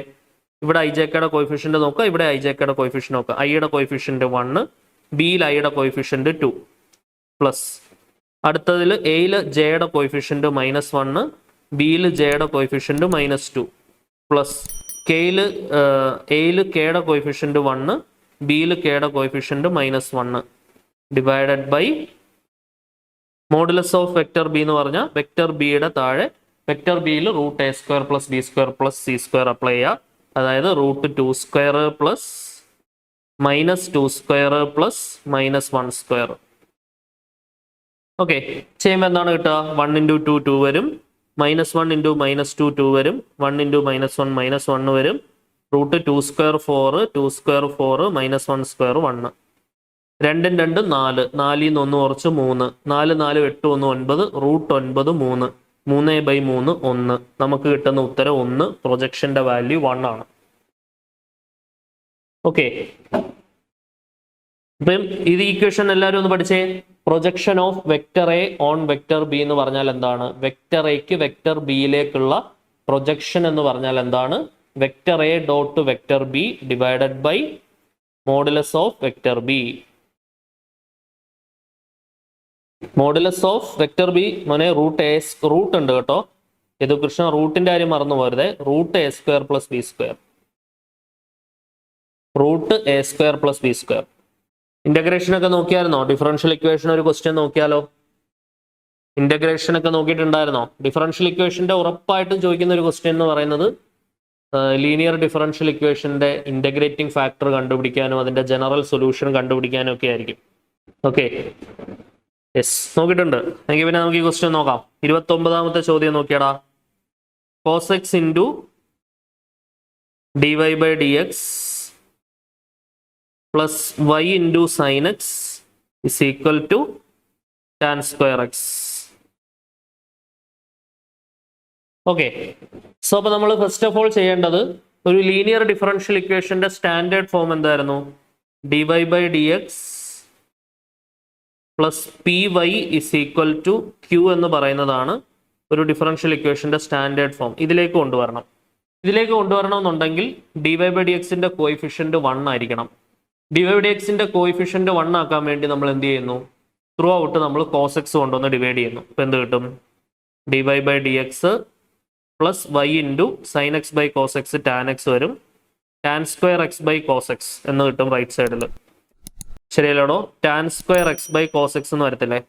ഇവിടെ ഐജെകെയുടെ കോയിഫിഷ്യന്റ് നോക്കുക, ഇവിടെ ഐജെകെയുടെ കോയിഫിഷ്യന്റ് നോക്കുക. ഐയുടെ കോയിഫിഷ്യന്റ് 1, ബിയിൽ ഐയുടെ കോയിഫിഷ്യന്റ് 2 പ്ലസ് അടുത്തതിൽ എയിൽ ജെയുടെ കോയിഫിഷ്യന്റ് -1, ബിയിൽ ജെയുടെ കോയിഫിഷ്യന്റ് -2 പ്ലസ് എയിൽ കെയുടെ കോയിഫിഷ്യന്റ് 1, ബിയിൽ കെയുടെ coefficient -1 divided by modulus of vector b എന്ന് പറഞ്ഞാൽ വെക്ടർ ബിയുടെ താഴെ വെക്ടർ ബിയിൽ √a² + b² + c² അപ്ലൈ ചെയ്യുക. അതായത് √2² പ്ലസ് -2² പ്ലസ് -1². ഓക്കെ, ചെയ്യുമ്പോൾ എന്താണ് കിട്ടുക? 1 × 2 2 വരും, -1 × -2 2 വരും, 1 × -1 -1 വരും, √2² 4, 2² 4, -1² 1. 2 × 2 4, 4 ൽ നിന്ന് 1 കുറച്ച് 3, 4 4 8 1 9, √9 3, 3/3 1. നമുക്ക് കിട്ടുന്ന ഉത്തരം 1. പ്രൊജക്ഷന്റെ വാല്യൂ 1 ആണ്. ഓക്കെ, അപ്പം ഇത് ഈക്വേഷൻ എല്ലാവരും ഒന്ന് പഠിച്ചേ. Projection of vector a on vector b എന്ന് പറഞ്ഞാൽ എന്താണ്? വെക്ടർ എക്ക് വെക്ടർ ബിയിലേക്കുള്ള പ്രൊജക്ഷൻ എന്ന് പറഞ്ഞാൽ എന്താണ്? Vector a dot vector b divided by modulus of vector b. Modulus of vector b മോനെ റൂട്ട് ഉണ്ട് കേട്ടോ. ഇത് കൃഷ്ണ റൂട്ടിന്റെ കാര്യം മറന്നു പോരുത്. Root a square plus b square. Root a square plus b square. Integration ഒക്കെ നോക്കിയായിരുന്നോ? ഡിഫറൻഷ്യൽ ഇക്വേഷൻ ഒരു ക്വസ്റ്റ്യൻ നോക്കിയാലോ? ഇന്റഗ്രേഷൻ ഒക്കെ നോക്കിയിട്ടുണ്ടായിരുന്നോ? ഡിഫറൻഷ്യൽ ഇക്വേഷന്റെ ഉറപ്പായിട്ടും ചോദിക്കുന്ന ഒരു ക്വസ്റ്റ്യൻ എന്ന് പറയുന്നത് ലീനിയർ ഡിഫറൻഷ്യൽ ഇക്വേഷന്റെ ഇന്റഗ്രേറ്റിംഗ് ഫാക്ടർ കണ്ടുപിടിക്കാനും അതിന്റെ ജനറൽ സൊല്യൂഷൻ കണ്ടുപിടിക്കാനും ഒക്കെ ആയിരിക്കും. ഓക്കെ, യെസ്, നോക്കിയിട്ടുണ്ട്. എങ്കിൽ പിന്നെ നമുക്ക് ഈ ക്വസ്റ്റ്യൻ നോക്കാം. 29ാമത്തെ ചോദ്യം നോക്കിയടാ. cos x into dy by dx plus y into sin x is equal to tan square x. Okay, so അപ്പോൾ നമ്മൾ ഫസ്റ്റ് ഓഫ് ഓൾ ചെയ്യേണ്ടത് ഒരു ലീനിയർ ഡിഫറൻഷ്യൽ ഇക്വേഷന്റെ സ്റ്റാൻഡേർഡ് ഫോം എന്തായിരുന്നു? dy by dx plus p y is equal to q എന്ന് പറയുന്നതാണ് ഒരു differential ഇക്വേഷന്റെ സ്റ്റാൻഡേർഡ് ഫോം. ഇതിലേക്ക് കൊണ്ടുവരണം. ഇതിലേക്ക് കൊണ്ടുവരണമെന്നുണ്ടെങ്കിൽ dy by dxന്റെ കോയിഫിഷ്യന്റ് 1 ആയിരിക്കണം. dy by dxന്റെ കോയിഫിഷ്യന്റ് 1 ആക്കാൻ വേണ്ടി നമ്മൾ എന്ത് ചെയ്യുന്നു? ത്രൂ ഔട്ട് നമ്മൾ cos x കൊണ്ടൊന്ന് ഡിവൈഡ് ചെയ്യുന്നു. ഇപ്പം എന്ത് കിട്ടും? dy by dx plus y into sine x by cos x tan x വരും. Tan square x by cos x എന്ന് കിട്ടും റൈറ്റ് സൈഡിൽ. ശരിയല്ലോടോ? Tan square x by cos x എന്ന് വരത്തില്ലേ?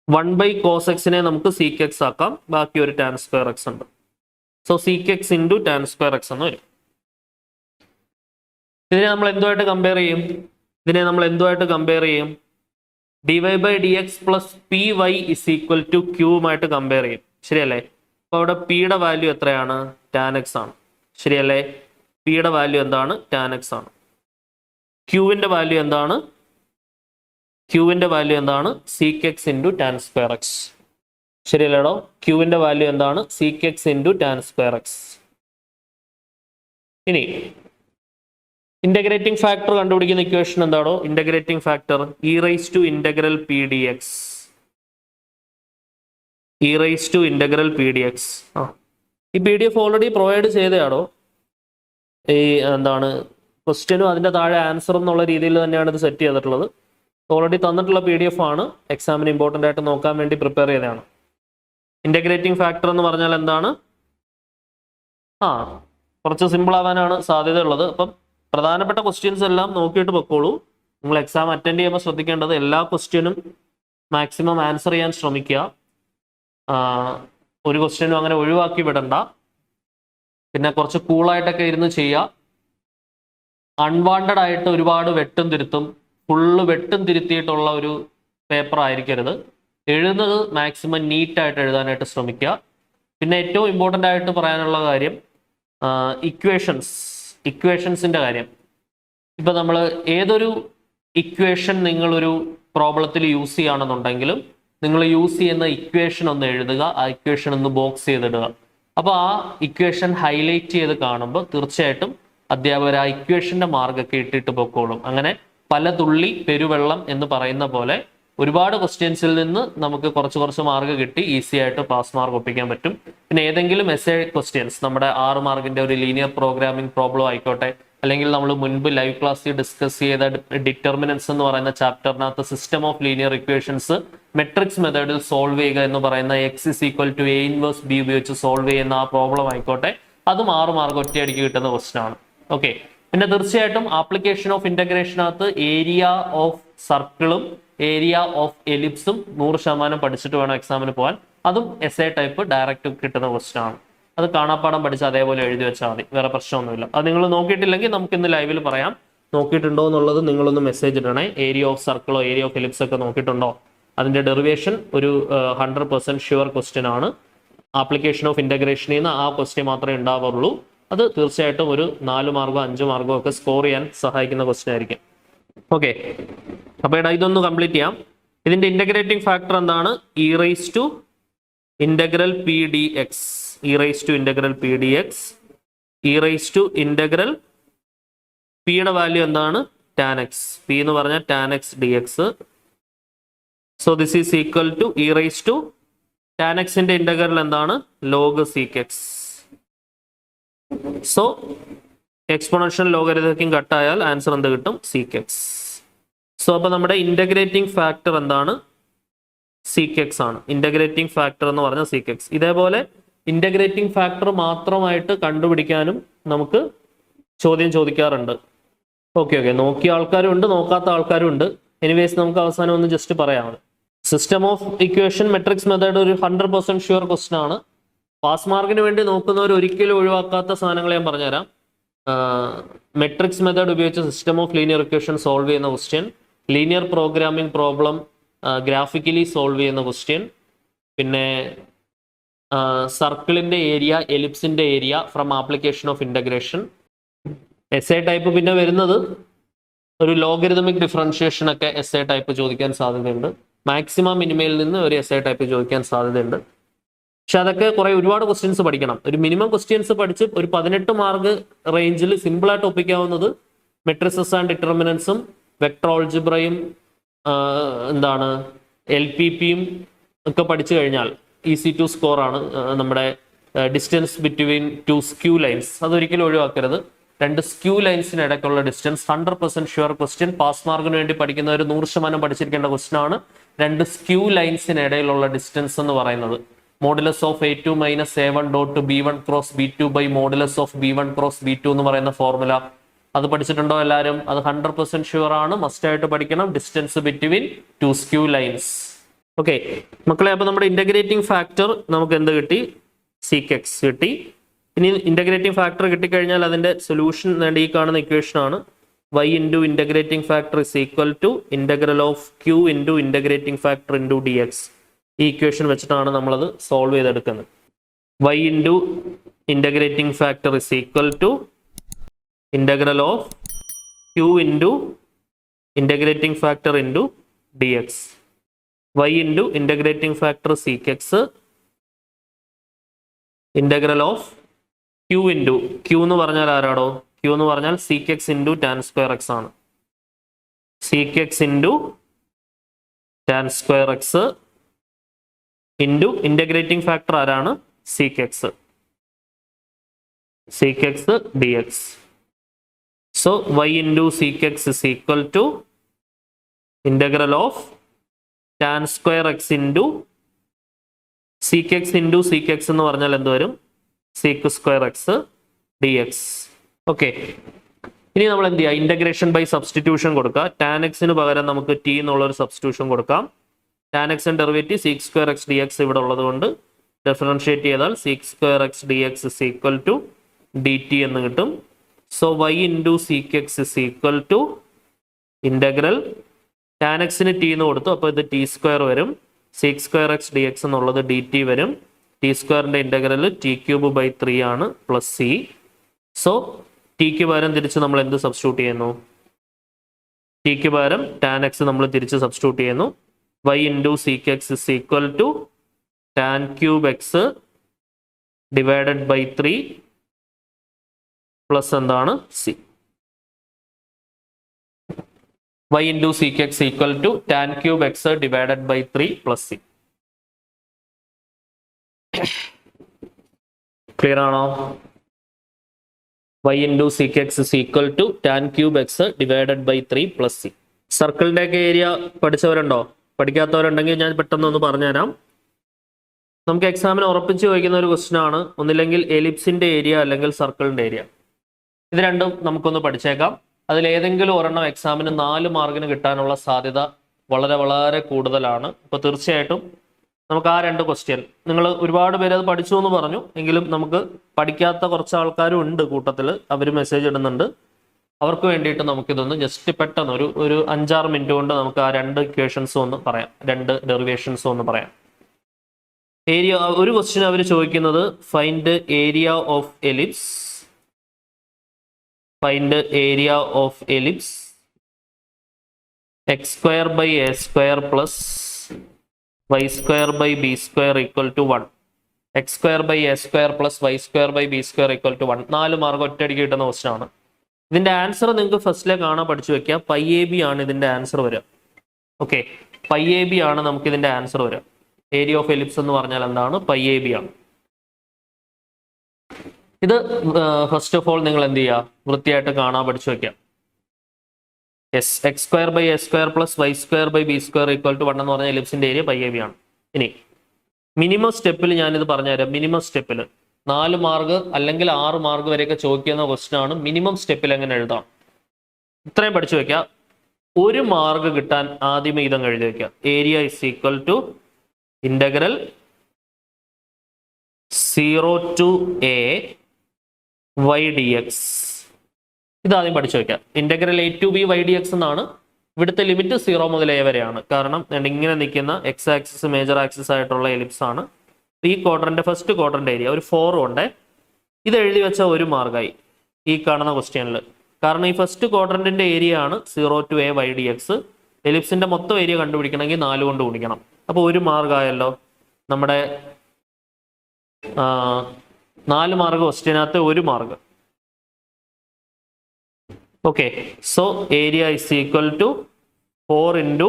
1 ബൈ കോസ് എക്സിനെ നമുക്ക് സീക്ക് എക്സ് ആക്കാം. ബാക്കി ഒരു ടാൻ സ്ക്വയർ എക്സ് ഉണ്ട്. So sec x into tan square x എന്ന് വരും. ഇതിനെ നമ്മൾ എന്തുമായിട്ട് കമ്പയർ ചെയ്യും? dy by dx plus p y is equal to ക്യൂവുമായിട്ട് കമ്പയർ ചെയ്യും. ശരിയല്ലേ? അപ്പോൾ അവിടെ പിയുടെ വാല്യൂ എത്രയാണ്? ടാൻ എക്സ് ആണ്. ശരിയല്ലേ? പിയുടെ വാല്യൂ എന്താണ്? ടാൻ എക്സ് ആണ്. ക്യൂവിന്റെ വാല്യൂ എന്താണ്? Sec x into tan square x. ശരിയല്ലേടോ? ക്യൂവിന്റെ വാല്യൂ എന്താണ്? Sec x into tan square x. ഇനി ഇന്റഗ്രേറ്റിംഗ് ഫാക്ടർ കണ്ടുപിടിക്കുന്ന ഇക്വേഷൻ എന്താണോ? Integrating factor e raise to integral p d x. ഈ PDF ഓൾറെഡി പ്രൊവൈഡ് ചെയ്തതാണോ? ഈ എന്താണ് ക്വസ്റ്റ്യനും അതിന്റെ താഴെ ആൻസർ എന്നുള്ള രീതിയിൽ തന്നെയാണ് ഇത് സെറ്റ് ചെയ്തിട്ടുള്ളത്. ഓൾറെഡി തന്നിട്ടുള്ള PDF ആണ്. എക്സാമിന് ഇമ്പോർട്ടൻ്റ് ആയിട്ട് നോക്കാൻ വേണ്ടി പ്രിപ്പയർ ചെയ്തതാണ്. ഇന്റഗ്രേറ്റിംഗ് ഫാക്ടർ എന്ന് പറഞ്ഞാൽ എന്താണ്? കുറച്ച് സിമ്പിൾ ആവാനാണ് സാധ്യതയുള്ളത്. അപ്പം പ്രധാനപ്പെട്ട ക്വസ്റ്റ്യൻസ് എല്ലാം നോക്കിയിട്ട് പൊക്കോളൂ. നിങ്ങൾ എക്സാം അറ്റൻഡ് ചെയ്യുമ്പോൾ ശ്രദ്ധിക്കേണ്ടത് എല്ലാ ക്വസ്റ്റ്യനും മാക്സിമം ആൻസർ ചെയ്യാൻ ശ്രമിക്കുക. ഒരു ക്വസ്റ്റ്യനും അങ്ങനെ ഒഴിവാക്കി വിടണ്ട. പിന്നെ കുറച്ച് കൂളായിട്ടൊക്കെ ഇരുന്ന് ചെയ്യുക. അൺവാണ്ടഡ് ആയിട്ട് ഒരുപാട് വെട്ടും തിരുത്തും ഫുള്ള് വെട്ടും തിരുത്തിയിട്ടുള്ള ഒരു പേപ്പർ ആയിരിക്കരുത്. എഴുതുന്നത് മാക്സിമം നീറ്റായിട്ട് എഴുതാനായിട്ട് ശ്രമിക്കുക. പിന്നെ ഏറ്റവും ഇമ്പോർട്ടൻ്റ് ആയിട്ട് പറയാനുള്ള കാര്യം ഇക്വേഷൻസിൻ്റെ കാര്യം. ഇപ്പം നമ്മൾ ഏതൊരു ഇക്വേഷൻ നിങ്ങളൊരു പ്രോബ്ലത്തിൽ യൂസ് ചെയ്യുകയാണെന്നുണ്ടെങ്കിലും നിങ്ങൾ യൂസ് ചെയ്യുന്ന ഇക്വേഷൻ ഒന്ന് എഴുതുക. ആ ഇക്വേഷൻ ഒന്ന് ബോക്സ് ചെയ്തിടുക. അപ്പോൾ ആ ഇക്വേഷൻ ഹൈലൈറ്റ് ചെയ്ത് കാണുമ്പോൾ തീർച്ചയായിട്ടും അധ്യാപകർ ആ ഇക്വേഷൻ്റെ മാർക്കൊക്കെ ഇട്ടിട്ട് പൊക്കോളും. അങ്ങനെ പല തുള്ളി പെരുവെള്ളം എന്ന് പറയുന്ന പോലെ ഒരുപാട് ക്വസ്റ്റ്യൻസിൽ നിന്ന് നമുക്ക് കുറച്ച് മാർക്ക് കിട്ടി ഈസി ആയിട്ട് പാസ് മാർക്ക് ഒപ്പിക്കാൻ പറ്റും. പിന്നെ ഏതെങ്കിലും എസ്എ ക്വസ്റ്റ്യൻസ് നമ്മുടെ 6 മാർക്കിന്റെ ഒരു ലീനിയർ പ്രോഗ്രാമിംഗ് പ്രോബ്ലം ആയിക്കോട്ടെ, അല്ലെങ്കിൽ നമ്മൾ മുൻപ് ലൈവ് ക്ലാസ്സിൽ ഡിസ്കസ് ചെയ്ത ഡിറ്റർമിനൻസ് എന്ന് പറയുന്ന ചാപ്റ്ററിനകത്ത് system of linear equations matrix മെത്തേഡിൽ സോൾവ് ചെയ്യുക എന്ന് പറയുന്ന X is equal to A inverse B ഉപയോഗിച്ച് സോൾവ് ചെയ്യുന്ന ആ പ്രോബ്ലം ആയിക്കോട്ടെ, അതും 6 മാർക്ക് ഒറ്റയടിക്ക് കിട്ടുന്ന ക്വസ്റ്റ്യൻ ആണ്. ഓക്കെ, പിന്നെ തീർച്ചയായിട്ടും ആപ്ലിക്കേഷൻ ഓഫ് ഇന്റഗ്രേഷനകത്ത് ഏരിയ ഓഫ് സർക്കിളും ഏരിയ ഓഫ് എലിപ്സും 100% പഠിച്ചിട്ട് വേണം എക്സാമിന് പോകാൻ. അതും എസ്എ ടൈപ്പ് ഡയറക്റ്റ് കിട്ടുന്ന ക്വസ്റ്റ്യൻ ആണ്. അത് കാണാപ്പാടം പഠിച്ച് അതേപോലെ എഴുതി വെച്ചാൽ മതി, വേറെ പ്രശ്നമൊന്നുമില്ല. അത് നിങ്ങൾ നോക്കിയിട്ടില്ലെങ്കിൽ നമുക്ക് ഇന്ന് ലൈവിൽ പറയാം. നോക്കിയിട്ടുണ്ടോ എന്നുള്ളത് നിങ്ങളൊന്ന് മെസ്സേജ് ഇടണേ. ഏരിയ ഓഫ് സർക്കിളോ ഏരിയ ഓഫ് എലിപ്സ് ഒക്കെ നോക്കിയിട്ടുണ്ടോ? അതിന്റെ ഡെറിവേഷൻ ഒരു 100% ഷുവർ ക്വസ്റ്റ്യൻ ആണ്. ആപ്ലിക്കേഷൻ ഓഫ് ഇന്റഗ്രേഷനിൽ നിന്ന് ആ ക്വസ്റ്റ്യൻ മാത്രമേ ഉണ്ടാവുള്ളൂ. അത് തീർച്ചയായിട്ടും ഒരു 4 മാർക്കോ 5 മാർക്കോ ഒക്കെ സ്കോർ ചെയ്യാൻ സഹായിക്കുന്ന ക്വസ്റ്റ്യൻ ആയിരിക്കും. ഓക്കെ, അപ്പോൾ ഇതൊന്ന് കംപ്ലീറ്റ് ചെയ്യാം. ഇതിന്റെ ഇന്റഗ്രേറ്റിംഗ് ഫാക്ടർ എന്താണ്? E raise to integral p d x. E raise to integral p d x. E raise to integral പിയുടെ വാല്യൂ എന്താണ്? Tan x. പി എന്ന് പറഞ്ഞാൽ tan x d x. So this is equal to e raise to tan എക്സിന്റെ integral എന്താണ്? Log sec x. So exponential logarithm കട്ടായാൽ answer എന്ത് കിട്ടും? Sec x. So അപ്പൊ നമ്മുടെ ഇന്റഗ്രേറ്റിംഗ് ഫാക്ടർ എന്താണ്? സീക്ക് എക്സ് ആണ്. ഇന്റഗ്രേറ്റിംഗ് ഫാക്ടർ എന്ന് പറഞ്ഞാൽ സീക്ക് എക്സ്. ഇതേപോലെ ഇന്റഗ്രേറ്റിംഗ് ഫാക്ടർ മാത്രമായിട്ട് കണ്ടുപിടിക്കാനും നമുക്ക് ചോദ്യം ചോദിക്കാറുണ്ട്. ഓക്കെ, നോക്കിയ ആൾക്കാരും ഉണ്ട്, നോക്കാത്ത ആൾക്കാരും ഉണ്ട്. എനിവേസ് നമുക്ക് അവസാനം ഒന്ന് ജസ്റ്റ് പറയാം. System of equation matrix method ഒരു 100% ഷുവർ ക്വസ്റ്റൻ ആണ്. പാസ് മാർക്കിന് വേണ്ടി നോക്കുന്നവർ ഒരിക്കലും ഒഴിവാക്കാത്ത സാധനങ്ങൾ ഞാൻ പറഞ്ഞുതരാം. മെട്രിക്സ് മെത്തേഡ് ഉപയോഗിച്ച് system of linear equation solve ചെയ്യുന്ന question, linear programming problem graphically solve ചെയ്യുന്ന ക്വസ്റ്റ്യൻ, പിന്നെ സർക്കിളിന്റെ ഏരിയ, എലിപ്സിന്റെ area from application of integration. S A type പിന്നെ വരുന്നത് ഒരു ലോഗരിതമിക് ഡിഫറൻഷിയേഷൻ ഒക്കെ എസ് എ ടൈപ്പ് ചോദിക്കാൻ സാധ്യതയുണ്ട്. മാക്സിമം മിനിമയിൽ നിന്ന് ഒരു എസ് എ ടൈപ്പ് ചോദിക്കാൻ സാധ്യതയുണ്ട്. പക്ഷെ അതൊക്കെ ഒരുപാട് ക്വസ്റ്റ്യൻസ് പഠിക്കണം. ഒരു മിനിമം ക്വസ്റ്റ്യൻസ് പഠിച്ച് ഒരു 18 മാർക്ക് റേഞ്ചിൽ സിമ്പിളായിട്ട് ഒപ്പിക്കാവുന്നത് മെട്രിസസ് ആൻഡ് ഡിറ്റർമിനൻസും വെക്ടർ ഓൾജിബ്രയും എന്താണ് LPP ഒക്കെ പഠിച്ചു കഴിഞ്ഞാൽ ഈസി ടു സ്കോർ ആണ്. നമ്മുടെ ഡിസ്റ്റൻസ് ബിറ്റ്വീൻ 2 സ്ക്യൂ ലൈൻസ് അതൊരിക്കലും ഒഴിവാക്കരുത്. 2 സ്ക്യൂ ലൈൻസിന് ഇടയ്ക്കുള്ള ഡിസ്റ്റൻസ് 100% ഷുവർ ക്വസ്റ്റ്യൻ. പാസ് മാർക്കിന് വേണ്ടി പഠിക്കുന്നവർ 100% പഠിച്ചിരിക്കേണ്ട ക്വസ്റ്റ്യൻ ആണ്. 2 സ്ക്യൂ ലൈൻസിന് ഇടയിലുള്ള ഡിസ്റ്റൻസ് എന്ന് പറയുന്നത് modulus of A2 minus A1 dot B1 cross B2 by modulus of B1 cross B2 എന്ന് പറയുന്ന ഫോർമുല. അത് പഠിച്ചിട്ടുണ്ടോ എല്ലാവരും? അത് 100% ഷുവർ ആണ്, മസ്റ്റ് ആയിട്ട് പഠിക്കണം. Distance between 2 skew lines. Okay മക്കളെ, അപ്പൊ നമ്മുടെ ഇന്റഗ്രേറ്റിംഗ് ഫാക്ടർ നമുക്ക് എന്ത് കിട്ടി? സീക്ക് എക്സ് കിട്ടി. ഇനി ഇന്റഗ്രേറ്റിംഗ് ഫാക്ടർ കിട്ടിക്കഴിഞ്ഞാൽ അതിന്റെ സൊല്യൂഷൻ വേണ്ട ഈ കാണുന്ന ഇക്വേഷൻ ആണ്. y into integrating factor is equal to integral of q into integrating factor into d x. ഈ ഇക്വേഷൻ വെച്ചിട്ടാണ് നമ്മളത് സോൾവ് ചെയ്തെടുക്കുന്നത്. y into integrating factor is equal to integral of q into integrating factor into d x. y into integrating factor sec x integral of q into q എന്ന് പറഞ്ഞാൽ ആരാടോ? q എന്ന് പറഞ്ഞാൽ sec x into tan square x ആണ്. Sec x into tan square x into integrating factor ആരാണ്? Sec x. Sec x d x. So y into sec x is equal to integral of tan square x into sec x into sec x എന്ന് പറഞ്ഞാൽ എന്ത് വരും? Sec square x d x. Okay, ഇനി നമ്മൾ എന്ത് ചെയ്യുക? Integration by substitution കൊടുക്കുക. Tan എക്സിന് പകരം നമുക്ക് ടി എന്നുള്ളൊരു സബ്സ്റ്റിറ്റ്യൂഷൻ കൊടുക്കാം. ടാൻ എക്സിന്റെ derivative sec square x d x ഇവിടെ ഉള്ളത് കൊണ്ട് ഡിഫറൻഷിയേറ്റ് ചെയ്താൽ seek square x d x is equal to d t എന്ന് കിട്ടും. So y into sec x is equal to integral tan എക്സിന് ടി എന്ന് കൊടുത്തു, അപ്പോൾ ഇത് ടി സ്ക്വയർ വരും. Sec square x d x എന്നുള്ളത് ഡി ടി വരും. ടി സ്ക്വയറിന്റെ ഇന്റഗ്രൽ t³/3 ആണ് പ്ലസ് സി. സോ ടിക്ക് പകരം തിരിച്ച് നമ്മൾ എന്ത് സബ്സ്റ്റിറ്റ്യൂട്ട് ചെയ്യുന്നു? ടിക്ക് പകരം ടാൻ എക്സ് നമ്മൾ തിരിച്ച് സബ്സ്റ്റിറ്റ്യൂട്ട് ചെയ്യുന്നു. y into sec x is equal to tan³ x divided by 3 plus എന്താണ്? C. y into sec x equal to tan³ x divided by 3 plus c. Clear ആണോ? y into sec x is equal to tan³ x divided by 3 plus c. സർക്കിളിന്റെ ഒക്കെ area പഠിച്ചവരുണ്ടോ? പഠിക്കാത്തവരുണ്ടെങ്കിൽ ഞാൻ പെട്ടെന്ന് ഒന്ന് പറഞ്ഞുതരാം. നമുക്ക് എക്സാമിന് ഉറപ്പിച്ച് ചോദിക്കുന്ന ഒരു ക്വസ്റ്റ്യൻ ആണ്. ഒന്നില്ലെങ്കിൽ എലിപ്സിന്റെ ഏരിയ അല്ലെങ്കിൽ സർക്കിളിന്റെ ഏരിയ. ഇത് രണ്ടും നമുക്കൊന്ന് പഠിച്ചേക്കാം. അതിൽ ഏതെങ്കിലും ഒരെണ്ണം എക്സാമിന് 4 മാർക്കിന് കിട്ടാനുള്ള സാധ്യത വളരെ വളരെ കൂടുതലാണ്. അപ്പോൾ തീർച്ചയായിട്ടും നമുക്ക് ആ 2 ക്വസ്റ്റ്യൻ, നിങ്ങൾ ഒരുപാട് പേര് അത് പഠിച്ചു എന്ന് പറഞ്ഞു, എങ്കിലും നമുക്ക് പഠിക്കാത്ത കുറച്ച് ആൾക്കാരും ഉണ്ട് കൂട്ടത്തിൽ. അവർ മെസ്സേജ് ഇടുന്നുണ്ട്. അവർക്ക് വേണ്ടിയിട്ട് നമുക്കിതൊന്ന് ജസ്റ്റ് പെട്ടെന്ന് ഒരു 5-6 മിനിറ്റ് കൊണ്ട് നമുക്ക് ആ 2 ഇക്വേഷൻസും ഒന്ന് പറയാം, 2 ഡെറിവേഷൻസും ഒന്ന് പറയാം. ഏരിയ ഒരു ക്വസ്റ്റ്യൻ അവർ ചോദിക്കുന്നത് find area of ellipse. Find area of ellipse x² / a² + y² / b² equal to 1. x² / a² + y² / b² equal to 1. 4 mark ഒറ്റയടിക്ക് കിട്ടുന്ന ക്വസ്റ്റ്യൻ ആണ്. ഇതിന്റെ ആൻസർ നിങ്ങൾക്ക് ഫസ്റ്റിലെ കാണാൻ പഠിച്ചു വെക്കുക. πab ആണ് ഇതിന്റെ ആൻസർ വരിക. ഓക്കെ, പൈ എ ബി ആണ് നമുക്ക് ഇതിന്റെ ആൻസർ വരിക. ഏരിയ ഓഫ് എലിപ്സ് എന്ന് പറഞ്ഞാൽ എന്താണ്? പൈ എ ബി ആണ്. ഇത് ഫസ്റ്റ് ഓഫ് ഓൾ നിങ്ങൾ എന്ത് ചെയ്യുക? വൃത്തിയായിട്ട് കാണാൻ പഠിച്ചു വെക്കാം. S x square by s square plus y square by b square equal to 1 എന്ന് പറഞ്ഞ എലിപ്സിന്റെ ഏരിയ പൈ എ ബി ആണ്. ഇനി മിനിമം സ്റ്റെപ്പിൽ ഞാനിത് പറഞ്ഞുതരാം. മിനിമം സ്റ്റെപ്പിൽ 4 മാർക്ക് അല്ലെങ്കിൽ 6 മാർക്ക് വരെയൊക്കെ ചോദിക്കുന്ന ക്വസ്റ്റൻ ആണ്. മിനിമം സ്റ്റെപ്പിൽ എങ്ങനെ എഴുതാം? ഇത്രയും പഠിച്ചു വെക്കാം. 1 മാർക്ക് കിട്ടാൻ ആദ്യമേ ഇതങ്ങ് എഴുതി വെക്കാം. Area is equal to integral 0 to a y dx. ഇതാദ്യം പഠിച്ചു വെക്കാം. Integral a to b y dx എന്നാണ്. ഇവിടുത്തെ ലിമിറ്റ് 0 മുതൽ a വരെയാണ്. കാരണം ഇങ്ങനെ നിൽക്കുന്ന എക്സ് ആക്സിസ് മേജർ ആക്സിസ് ആയിട്ടുള്ള എലിപ്സ് ആണ്. ഈ ക്വാഡ്രന്റ് ഫസ്റ്റ് ക്വാഡ്രന്റ് ഏരിയ ഒരു 4 ഉണ്ട്. ഇത് എഴുതി വെച്ച 1 മാർക്കായി ഈ കാണുന്ന ക്വസ്റ്റ്യനിൽ. കാരണം ഈ ഫസ്റ്റ് ക്വാഡ്രന്റിന്റെ ഏരിയ ആണ് 0 to a y dx. എലിപ്സിന്റെ മൊത്തം ഏരിയ കണ്ടുപിടിക്കണമെങ്കിൽ 4 കൊണ്ട് ഗുണിക്കണം. അപ്പോൾ 1 മാർക്കായല്ലോ. നമ്മുടെ 4 മാർക്ക് ക്വസ്റ്റ്യനകത്ത് 1 mark. Okay, so area is equal to 4 into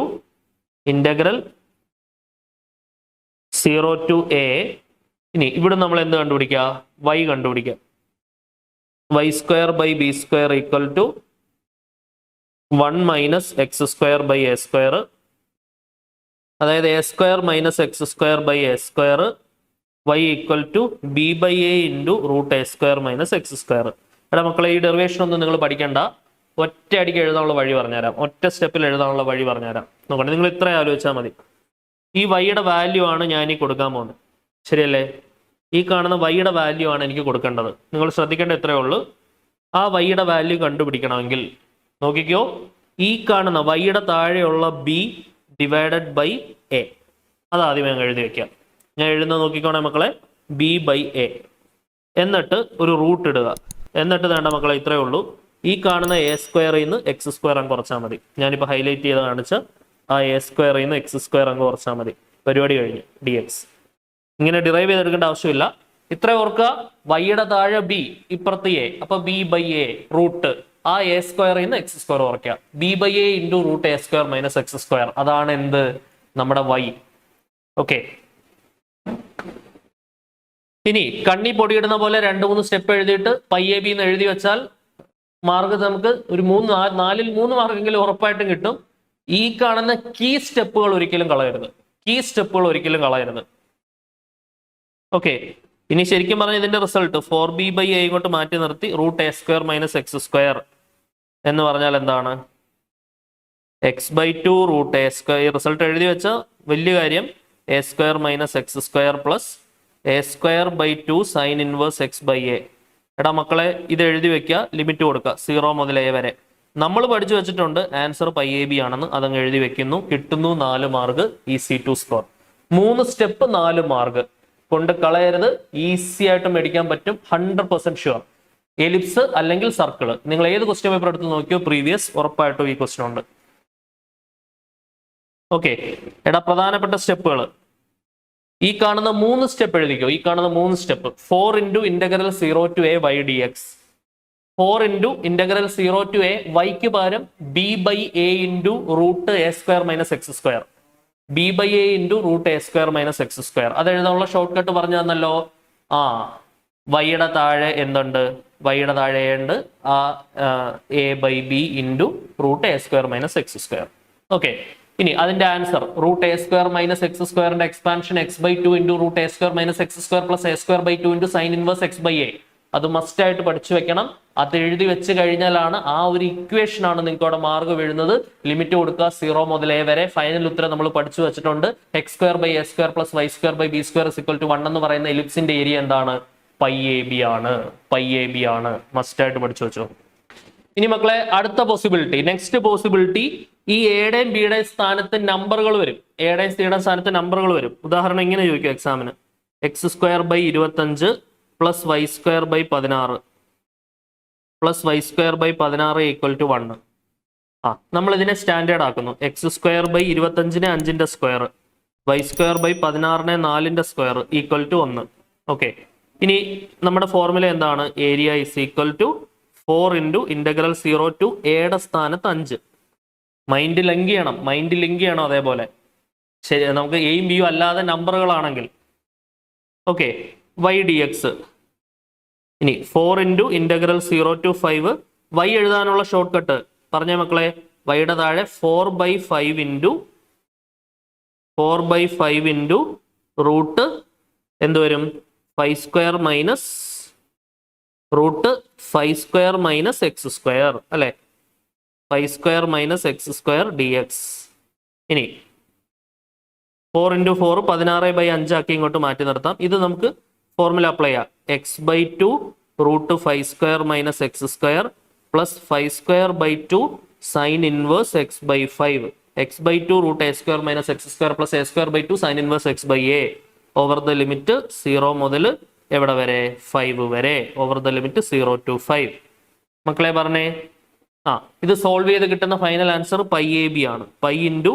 integral 0 to a. ഇനി ഇവിടെ നമ്മൾ എന്ത് കണ്ടുപിടിക്കുക? y കണ്ടുപിടിക്കുക. y square by b square equal to 1 minus x square by a square. അതായത് a square minus x square by a square y equal to b by a into root a square minus x square. എടാ മക്കളെ, ഈ derivation ഒന്നും നിങ്ങൾ പഠിക്കണ്ട. ഒറ്റ അടിക്ക് എഴുതാനുള്ള വഴി പറഞ്ഞുതരാം. ഒറ്റ സ്റ്റെപ്പിൽ എഴുതാനുള്ള വഴി പറഞ്ഞുതരാം. നോക്കട്ടെ, നിങ്ങൾ ഇത്ര ആലോചിച്ചാൽ മതി. ഈ വൈയുടെ വാല്യൂ ആണ് ഞാൻ ഈ കൊടുക്കാൻ പോകുന്നത്. ശരിയല്ലേ? ഈ കാണുന്ന വൈയുടെ വാല്യൂ ആണ് എനിക്ക് കൊടുക്കേണ്ടത്. നിങ്ങൾ ശ്രദ്ധിക്കേണ്ട ഇത്രയേ ഉള്ളൂ. ആ വൈയുടെ വാല്യൂ കണ്ടുപിടിക്കണമെങ്കിൽ നോക്കിക്കോ, ഈ കാണുന്ന വൈയുടെ താഴെയുള്ള ബി ഡിവൈഡഡ് ബൈ എ അതാദ്യം ഞാൻ എഴുതി വെക്കാം. ഞാൻ എഴുതുന്നത് നോക്കിക്കോണേ മക്കളെ, ബി ബൈ എ. എന്നിട്ട് ഒരു റൂട്ട് ഇടുക. എന്നിട്ട് വേണ്ട മക്കളെ ഇത്രയേ ഉള്ളൂ. ഈ കാണുന്ന എ സ്ക്വയറിൽ നിന്ന് എക്സ് സ്ക്വയർ അങ്ങ് കുറച്ചാൽ മതി. ഞാനിപ്പോൾ ഹൈലൈറ്റ് ചെയ്ത് കാണിച്ച ആ എ സ്ക്വയറിൽ നിന്ന് എക്സ് സ്ക്വയർ അങ്ങ് കുറച്ചാൽ മതി. പരിപാടി കഴിഞ്ഞു. D x. ഇങ്ങനെ ഡിറൈവ് ചെയ്തെടുക്കേണ്ട ആവശ്യമില്ല. ഇത്ര ഓർക്കുക, വൈയുടെ താഴെ ബി, ഇപ്പുറത്ത് എ. അപ്പൊ ബി ബൈ എ റൂട്ട് ആ എ സ്ക്വയറിൽ നിന്ന് എക്സ് സ്ക്വയർ കുറയ്ക്കുക. B by a into root a square minus x square. അതാണ് എന്ത്? നമ്മുടെ വൈ. ഓക്കെ, ഇനി കണ്ണി പൊടിയിടുന്ന പോലെ 2-3 സ്റ്റെപ്പ് എഴുതിയിട്ട് പൈ എ ബി എന്ന് എഴുതി വെച്ചാൽ മാർക്ക് നമുക്ക് ഒരു 4-ൽ 3 മാർക്കെങ്കിലും ഉറപ്പായിട്ടും കിട്ടും. ഈ കാണുന്ന കീ സ്റ്റെപ്പുകൾ ഒരിക്കലും കളയരുത്. കീ സ്റ്റെപ്പുകൾ ഒരിക്കലും കളയരുത്. ഓക്കെ, ഇനി ശരിക്കും പറഞ്ഞ ഇതിന്റെ റിസൾട്ട് 4b ബൈ എ ഇങ്ങോട്ട് മാറ്റി നിർത്തി root a square minus x square എന്ന് പറഞ്ഞാൽ എന്താണ്? X by 2 root a square. Result എഴുതി വെച്ച വലിയ കാര്യം. A square minus x square plus a square by 2 sine inverse x by a. എടാ മക്കളെ, ഇത് എഴുതി വെക്കുക. ലിമിറ്റ് കൊടുക്കുക 0 മുതൽ എ വരെ. നമ്മൾ പഠിച്ചു വെച്ചിട്ടുണ്ട് ആൻസർ പൈ എ ബി ആണെന്ന്. അതങ്ങ് എഴുതി വെക്കുന്നു. കിട്ടുന്നു 4 മാർക്ക്. Easy to score. 3 step 4 mark കൊണ്ട് കളയരുത്. ഈസി ആയിട്ട് മേടിക്കാൻ പറ്റും. 100% ഷുവർ. എലിപ്സ് അല്ലെങ്കിൽ സർക്കിൾ, നിങ്ങൾ ഏത് ക്വസ്റ്റ്യൻ പേപ്പർ എടുത്ത് നോക്കിയോ പ്രീവിയസ്, ഉറപ്പായിട്ടും ഈ ക്വസ്റ്റ്യൻ ഉണ്ട്. ഓക്കെ, എടാ പ്രധാനപ്പെട്ട സ്റ്റെപ്പുകൾ ഈ കാണുന്ന 3 സ്റ്റെപ്പ് എഴുതിക്കോ. ഈ കാണുന്ന 3 step 4 into integral 0 to a y dx. 4 into integral 0 to a വൈക്ക് പകരം b by a into root a square minus x square. B by a into root a square minus x square. അത് എഴുതാനുള്ള short cut പറഞ്ഞു തന്നല്ലോ. വൈയുടെ താഴെ എന്തുണ്ട്? വൈയുടെ താഴെ ഉണ്ട് ആ a by b into root a square minus x square. Okay, ഇനി അതിന്റെ answer root a square minus x സ്ക്വയറിന്റെ expansion x by 2 into root a square minus x square plus a square by 2 into sine inverse x by a. അത് must ആയിട്ട് പഠിച്ചു വെക്കണം. അത് എഴുതി വെച്ച് കഴിഞ്ഞാലാണ് ആ ഒരു ഇക്വേഷൻ ആണ് നിങ്ങൾക്ക് അവിടെ മാർക്ക് വീഴുന്നത്. ലിമിറ്റ് കൊടുക്കുക 0 മുതൽ എ വരെ. ഫൈനൽ ഉത്തരം നമ്മൾ പഠിച്ചു വെച്ചിട്ടുണ്ട്. X square by a square plus y square by b square is equal to 1 എന്ന് പറയുന്ന എലിപ്സിന്റെ ഏരിയ എന്താണ്? പൈ എ ബി ആണ്. പൈ എ ബി ആണ്. മസ്റ്റ് ആയിട്ട് പഠിച്ചു വെച്ചോ. ഇനി മക്കളെ അടുത്ത പോസിബിലിറ്റി, നെക്സ്റ്റ് പോസിബിലിറ്റി, ഈ എയുടെയും ബിയുടെയും സ്ഥാനത്ത് നമ്പറുകൾ വരും. എയുടെയും സിയുടെയും സ്ഥാനത്ത് നമ്പറുകൾ വരും. ഉദാഹരണം ഇങ്ങനെ ചോദിക്കും എക്സാമിന്: x square by 25 plus y square by 16 plus y square by 16 equal to 1. നമ്മൾ ഇതിനെ സ്റ്റാൻഡേർഡ് ആക്കുന്നു. എക്സ് സ്ക്വയർ ബൈ 25നെ 5ന്റെ സ്ക്വയർ, വൈ സ്ക്വയർ ബൈ 16നെ 4ന്റെ സ്ക്വയർ ഈക്വൽ ടു 1. ഓക്കെ, ഇനി നമ്മുടെ ഫോർമുല എന്താണ്? Area is equal to 4 into integral 0 to എയുടെ സ്ഥാനത്ത് 5. മൈൻഡ് ലിങ്ക് ചെയ്യണം. അതേപോലെ ശരി, നമുക്ക് എയും ബിയും അല്ലാതെ നമ്പറുകളാണെങ്കിൽ ഓക്കെ വൈ ഡി എക്സ്. ഇനി 4 ഇൻറ്റു ഇൻ്റഗ്രൽ 0 to 5 വൈ എഴുതാനുള്ള ഷോർട്ട് കട്ട് പറഞ്ഞേ മക്കളെ. വൈയുടെ താഴെ 4/5 ഇൻറ്റു റൂട്ട് എന്ത് വരും? 5 square minus root 5 square minus x square അല്ലെ? 5 square minus x square d x. ഇനി 4 ഇൻറ്റു 4 16/5 ആക്കി ഇങ്ങോട്ട് മാറ്റി നിർത്താം. ഇത് നമുക്ക് ഫോർമുല അപ്ലൈ ചെയ്യാം. x/2 root 5 square minus x square plus 5 square by 2 sine inverse x/5. x/2 root a square minus x square plus a square by 2 sine inverse x/a over the limit 0 മുതൽ എവിടെ വരെ? 5 വരെ. Over the limit 0 to 5. മക്കളെ പറഞ്ഞേ. ഇത് solve ചെയ്ത് കിട്ടുന്ന final answer πab ആണ്. π ഇൻറ്റു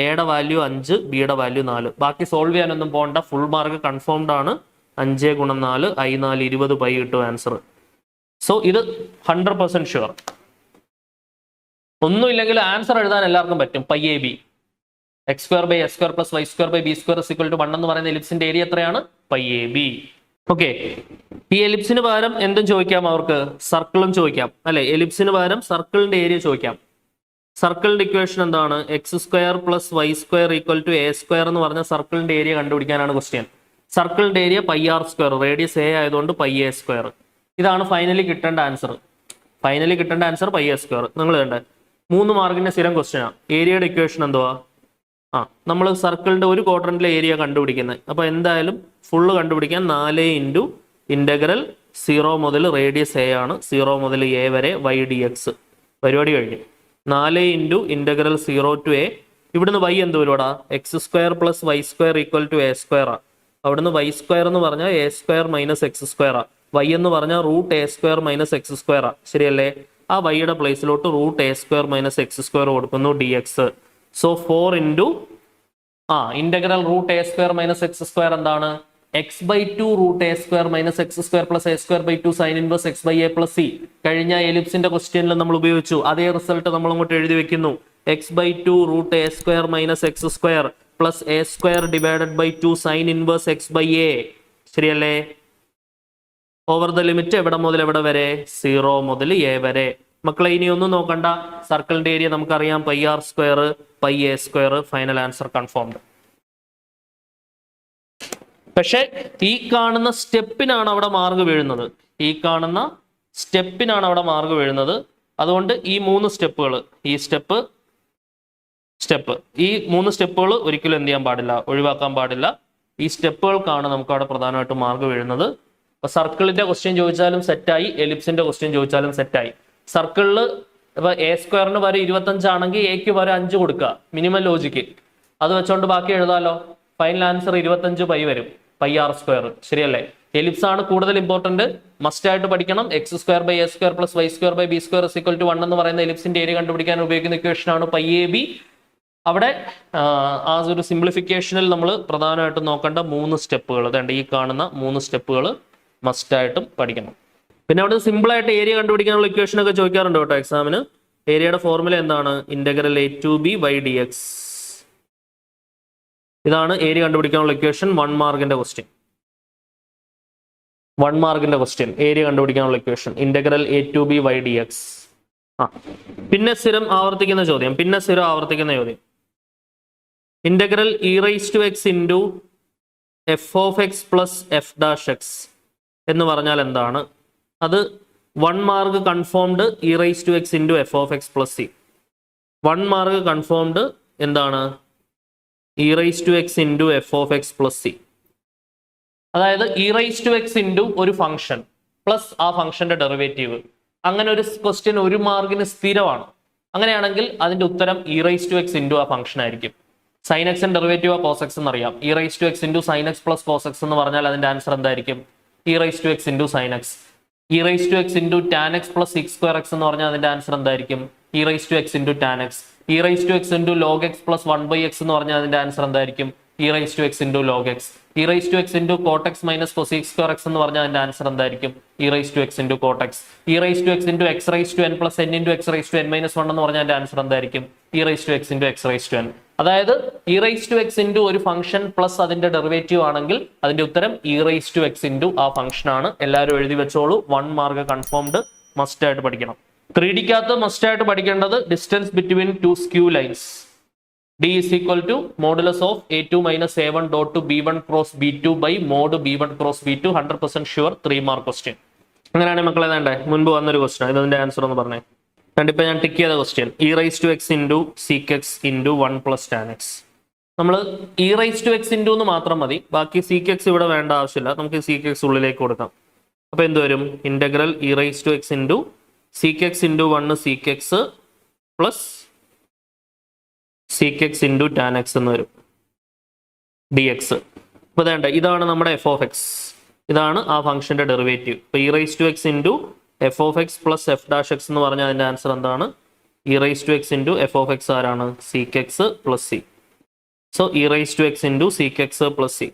എയുടെ വാല്യൂ 5, ബിയുടെ വാല്യൂ 4. ബാക്കി സോൾവ് ചെയ്യാനൊന്നും പോകണ്ട, ഫുൾ മാർക്ക് കൺഫേംഡ് ആണ്. 5 × 4 i4 20 π കിട്ടും ആൻസർ. സോ ഇത് 100% ഷുവർ. ഒന്നുമില്ലെങ്കിൽ ആൻസർ എഴുതാൻ എല്ലാവർക്കും പറ്റും. πab x²/s² + y²/b² = 1 എന്ന് പറയുന്ന എലിപ്സിന്റെ ഏരിയ എത്രയാണ്? πab. ഓക്കെ, ഈ എലിപ്സിന് പകരം എന്തും ചോദിക്കാം അവർക്ക്, സർക്കിളും ചോദിക്കാം അല്ലെ? എലിപ്സിന് പകരം സർക്കിളിന്റെ ഏരിയ ചോദിക്കാം. സർക്കിളിന്റെ ഇക്വേഷൻ എന്താണ്? x² + y² = a² എന്ന് പറഞ്ഞ സർക്കിളിന്റെ ഏരിയ കണ്ടുപിടിക്കാനാണ് ക്വസ്റ്റ്യൻ. സർക്കിളിന്റെ ഏരിയ πr², റേഡിയസ് a ആയതുകൊണ്ട് πa². ഇതാണ് ഫൈനലി കിട്ടേണ്ട ആൻസർ. πa². നിങ്ങൾ കണ്ടേ 3 മാർക്കിന്റെ സ്ഥിരം ക്വസ്റ്റ്യനാണ്. ഏരിയയുടെ ഇക്വേഷൻ എന്തുവാ? നമ്മൾ സർക്കിളിന്റെ ഒരു ക്വാഡ്രന്റിലെ ഏരിയ കണ്ടുപിടിക്കുന്നത്. അപ്പോൾ എന്തായാലും ഫുള്ള് കണ്ടുപിടിക്കാൻ 4 ഇൻറ്റു ഇൻ്റഗ്രൽ 0 മുതൽ റേഡിയസ് a ആണ്, 0 മുതൽ a വരെ y dx. പരിപാടി കഴിഞ്ഞു. 4 ഇൻറ്റു ഇൻ്റഗ്രൽ 0 to a. ഇവിടുന്ന് y എന്ത് വരുവാടാ? x² + y² = a². അവിടുന്ന് y² എന്ന് പറഞ്ഞാൽ a² മൈനസ് x². y എന്ന് പറഞ്ഞാൽ റൂട്ട് a² മൈനസ് x². ശരിയല്ലേ? ആ വൈയുടെ പ്ലേസിലോട്ട് റൂട്ട് a² മൈനസ് x² കൊടുക്കുന്നു dx. So 4 into integral root a² minus x² എന്താണ്? x/2 root a² minus x² plus a²/2 sine inverse x/a plus c. കഴിഞ്ഞ എലിപ്സിന്റെ ക്വസ്റ്റ്യനിൽ നമ്മൾ ഉപയോഗിച്ചു. അതേ റിസൾട്ട് നമ്മൾ അങ്ങോട്ട് എഴുതി വെക്കുന്നു. x/2 root a² minus x² plus a² divided by 2 sine inverse x/a. ശരിയല്ലേ? ഓവർ ദ ലിമിറ്റ് എവിടെ മുതൽ എവിടെ വരെ? 0 മുതൽ a വരെ. മക്കളെ ഇനി ഒന്നും നോക്കണ്ട, സർക്കിളിന്റെ ഏരിയ നമുക്കറിയാം πr², πa². Final answer confirmed. പക്ഷെ ഈ കാണുന്ന സ്റ്റെപ്പിനാണ് അവിടെ മാർക്ക് വീഴുന്നത്. അതുകൊണ്ട് ഈ 3 സ്റ്റെപ്പുകൾ, ഈ സ്റ്റെപ്പ് ഈ 3 സ്റ്റെപ്പുകൾ ഒരിക്കലും എന്ത് ചെയ്യാൻ പാടില്ല, ഒഴിവാക്കാൻ പാടില്ല. ഈ സ്റ്റെപ്പുകൾക്കാണ് നമുക്ക് അവിടെ പ്രധാനമായിട്ടും മാർക്ക് വീഴുന്നത്. അപ്പൊ സർക്കിളിന്റെ ക്വസ്റ്റ്യൻ ചോദിച്ചാലും സെറ്റായി, എലിപ്സിന്റെ ക്വസ്റ്റ്യൻ ചോദിച്ചാലും സെറ്റായി. സർക്കിളിൽ ഇപ്പൊ a² വരെ 25 ആണെങ്കിൽ എക്ക് വരെ 5 കൊടുക്കുക, മിനിമം ലോജിക്ക്. അത് വെച്ചോണ്ട് ബാക്കി എഴുതാലോ. ഫൈനൽ ആൻസർ 25 π വരും, πr². ശരിയല്ലേ? എലിപ്സ് ആണ് കൂടുതൽ ഇമ്പോർട്ടന്റ്, മസ്റ്റ് ആയിട്ട് പഠിക്കണം. x²/a² + y²/b² = 1 എന്ന് പറയുന്ന എലിപ്സിന്റെ ഏരിയ കണ്ടുപിടിക്കാൻ ഉപയോഗിക്കുന്ന ഇക്വേഷൻ ആണ് πab. അവിടെ ആ ഒരു സിംപ്ലിഫിക്കേഷനിൽ നമ്മൾ പ്രധാനമായിട്ടും നോക്കേണ്ട 3 സ്റ്റെപ്പുകൾ, അതാണ്ട് ഈ കാണുന്ന 3 സ്റ്റെപ്പുകൾ മസ്റ്റ് ആയിട്ടും പഠിക്കണം. പിന്നെ അവിടെ സിമ്പിൾ ആയിട്ട് ഏരിയ കണ്ടുപിടിക്കാനുള്ള ഇക്വേഷൻ ഒക്കെ ചോദിക്കാറുണ്ട് കേട്ടോ എക്സാമിന്. ഏരിയയുടെ ഫോർമുല എന്താണ്? Integral a to b y dx. ഇതാണ് ഏരിയ കണ്ടുപിടിക്കാനുള്ള ഇക്വേഷൻ. 1 മാർക്കിന്റെ ക്വസ്റ്റ്യൻ. ഏരിയ കണ്ടുപിടിക്കാനുള്ള equation integral a to b y dx. പിന്നെ സ്ഥിരം ആവർത്തിക്കുന്ന ചോദ്യം. Integral e⁻x into f(x) plus f'(x) എന്ന് പറഞ്ഞാൽ എന്താണ്? അത് 1 mark confirmed e⁻x into f(x) plus c. 1 mark confirmed എന്താണ്? e⁻x into f(x) plus c. അതായത് e⁻x ഇൻറ്റു ഒരു ഫംഗ്ഷൻ പ്ലസ് ആ ഫംഗ്ഷന്റെ ഡെറിവേറ്റീവ്. അങ്ങനെ ഒരു ക്വസ്റ്റ്യൻ 1 മാർക്കിന് സ്ഥിരമാണ്. അങ്ങനെയാണെങ്കിൽ അതിന്റെ ഉത്തരം e⁻x ഇൻറ്റു ആ ഫംഗ്ഷൻ ആയിരിക്കും. sin x derivative cos x എന്നറിയാം. e⁻x into sin x plus cos x എന്ന് പറഞ്ഞാൽ അതിന്റെ ആൻസർ എന്തായിരിക്കും? e⁻x into sin x. e⁻x into tan x plus sec²x എന്ന് പറഞ്ഞാൽ അതിന്റെ ആൻസർ എന്തായിരിക്കും? e⁻x into tan x. e⁻x into log x plus 1/x എന്ന് പറഞ്ഞാൽ അതിന്റെ ആൻസർ എന്തായിരിക്കും? E raise to x into log x. E raise to x into cot x minus cosec square x എന്ന് പറഞ്ഞാൽ അതിന്റെ ആൻസർ എന്തായിരിക്കും? E raise to x into cot x. E raise to x into x raise to n plus n into x raise to n minus one എന്ന് പറഞ്ഞാൽ അതിന്റെ answer എന്തായിരിക്കും? E raise to x into x raise to n. അതായത് e raise to x into ഒരു function plus അതിന്റെ derivative ആണെങ്കിൽ അതിന്റെ ഉത്തരം e raise to x into ആ ഫംഗ്ഷൻ ആണ്. എല്ലാവരും എഴുതി വെച്ചോളൂ. 1 മാർക്ക് കൺഫേംഡ്, മസ്റ്റ് ആയിട്ട് പഠിക്കണം. 3Dക്കകത്ത് മസ്റ്റ് ആയിട്ട് പഠിക്കേണ്ടത് distance between two skew lines. D is equal to modulus of A2 minus A1 dot to B1 cross B2 by mod B1 cross B2. 100% sure 3 mark question. അങ്ങനെയാണെങ്കിൽ മക്കളെ വേണ്ടേ മുൻപ് വന്നൊരു question, ഇതിന്റെ ആൻസർ ഒന്ന് പറഞ്ഞേ. കണ്ടിപ്പോൾ ഞാൻ ടിക്ക് ചെയ്ത question e raise to x into sec x into 1 plus tan x. നമ്മൾ e raise to x into എന്ന് മാത്രം മതി, ബാക്കി സീക്ക് എക്സ് ഇവിടെ വേണ്ട ആവശ്യമില്ല. നമുക്ക് സീക്ക് എക്സ് ഉള്ളിലേക്ക് കൊടുക്കാം. അപ്പോൾ എന്ത് വരും? Integral e raise to x into sec x into 1 sec x plus sec x into tan x എന്ന് വരും, ഡി എക്സ്. അപ്പോൾ വേണ്ട ഇതാണ് നമ്മുടെ എഫ് ഓഫ് എക്സ്, ഇതാണ് ആ ഫംഗ്ഷന്റെ ഡെറിവേറ്റീവ്. ഇപ്പോൾ e raise to x into f of x plus f dash x എന്ന് പറഞ്ഞാൽ അതിന്റെ ആൻസർ എന്താണ്? E raise to x into f of x ആരാണ്? Sec x plus c. So e raise to x into sec x plus c.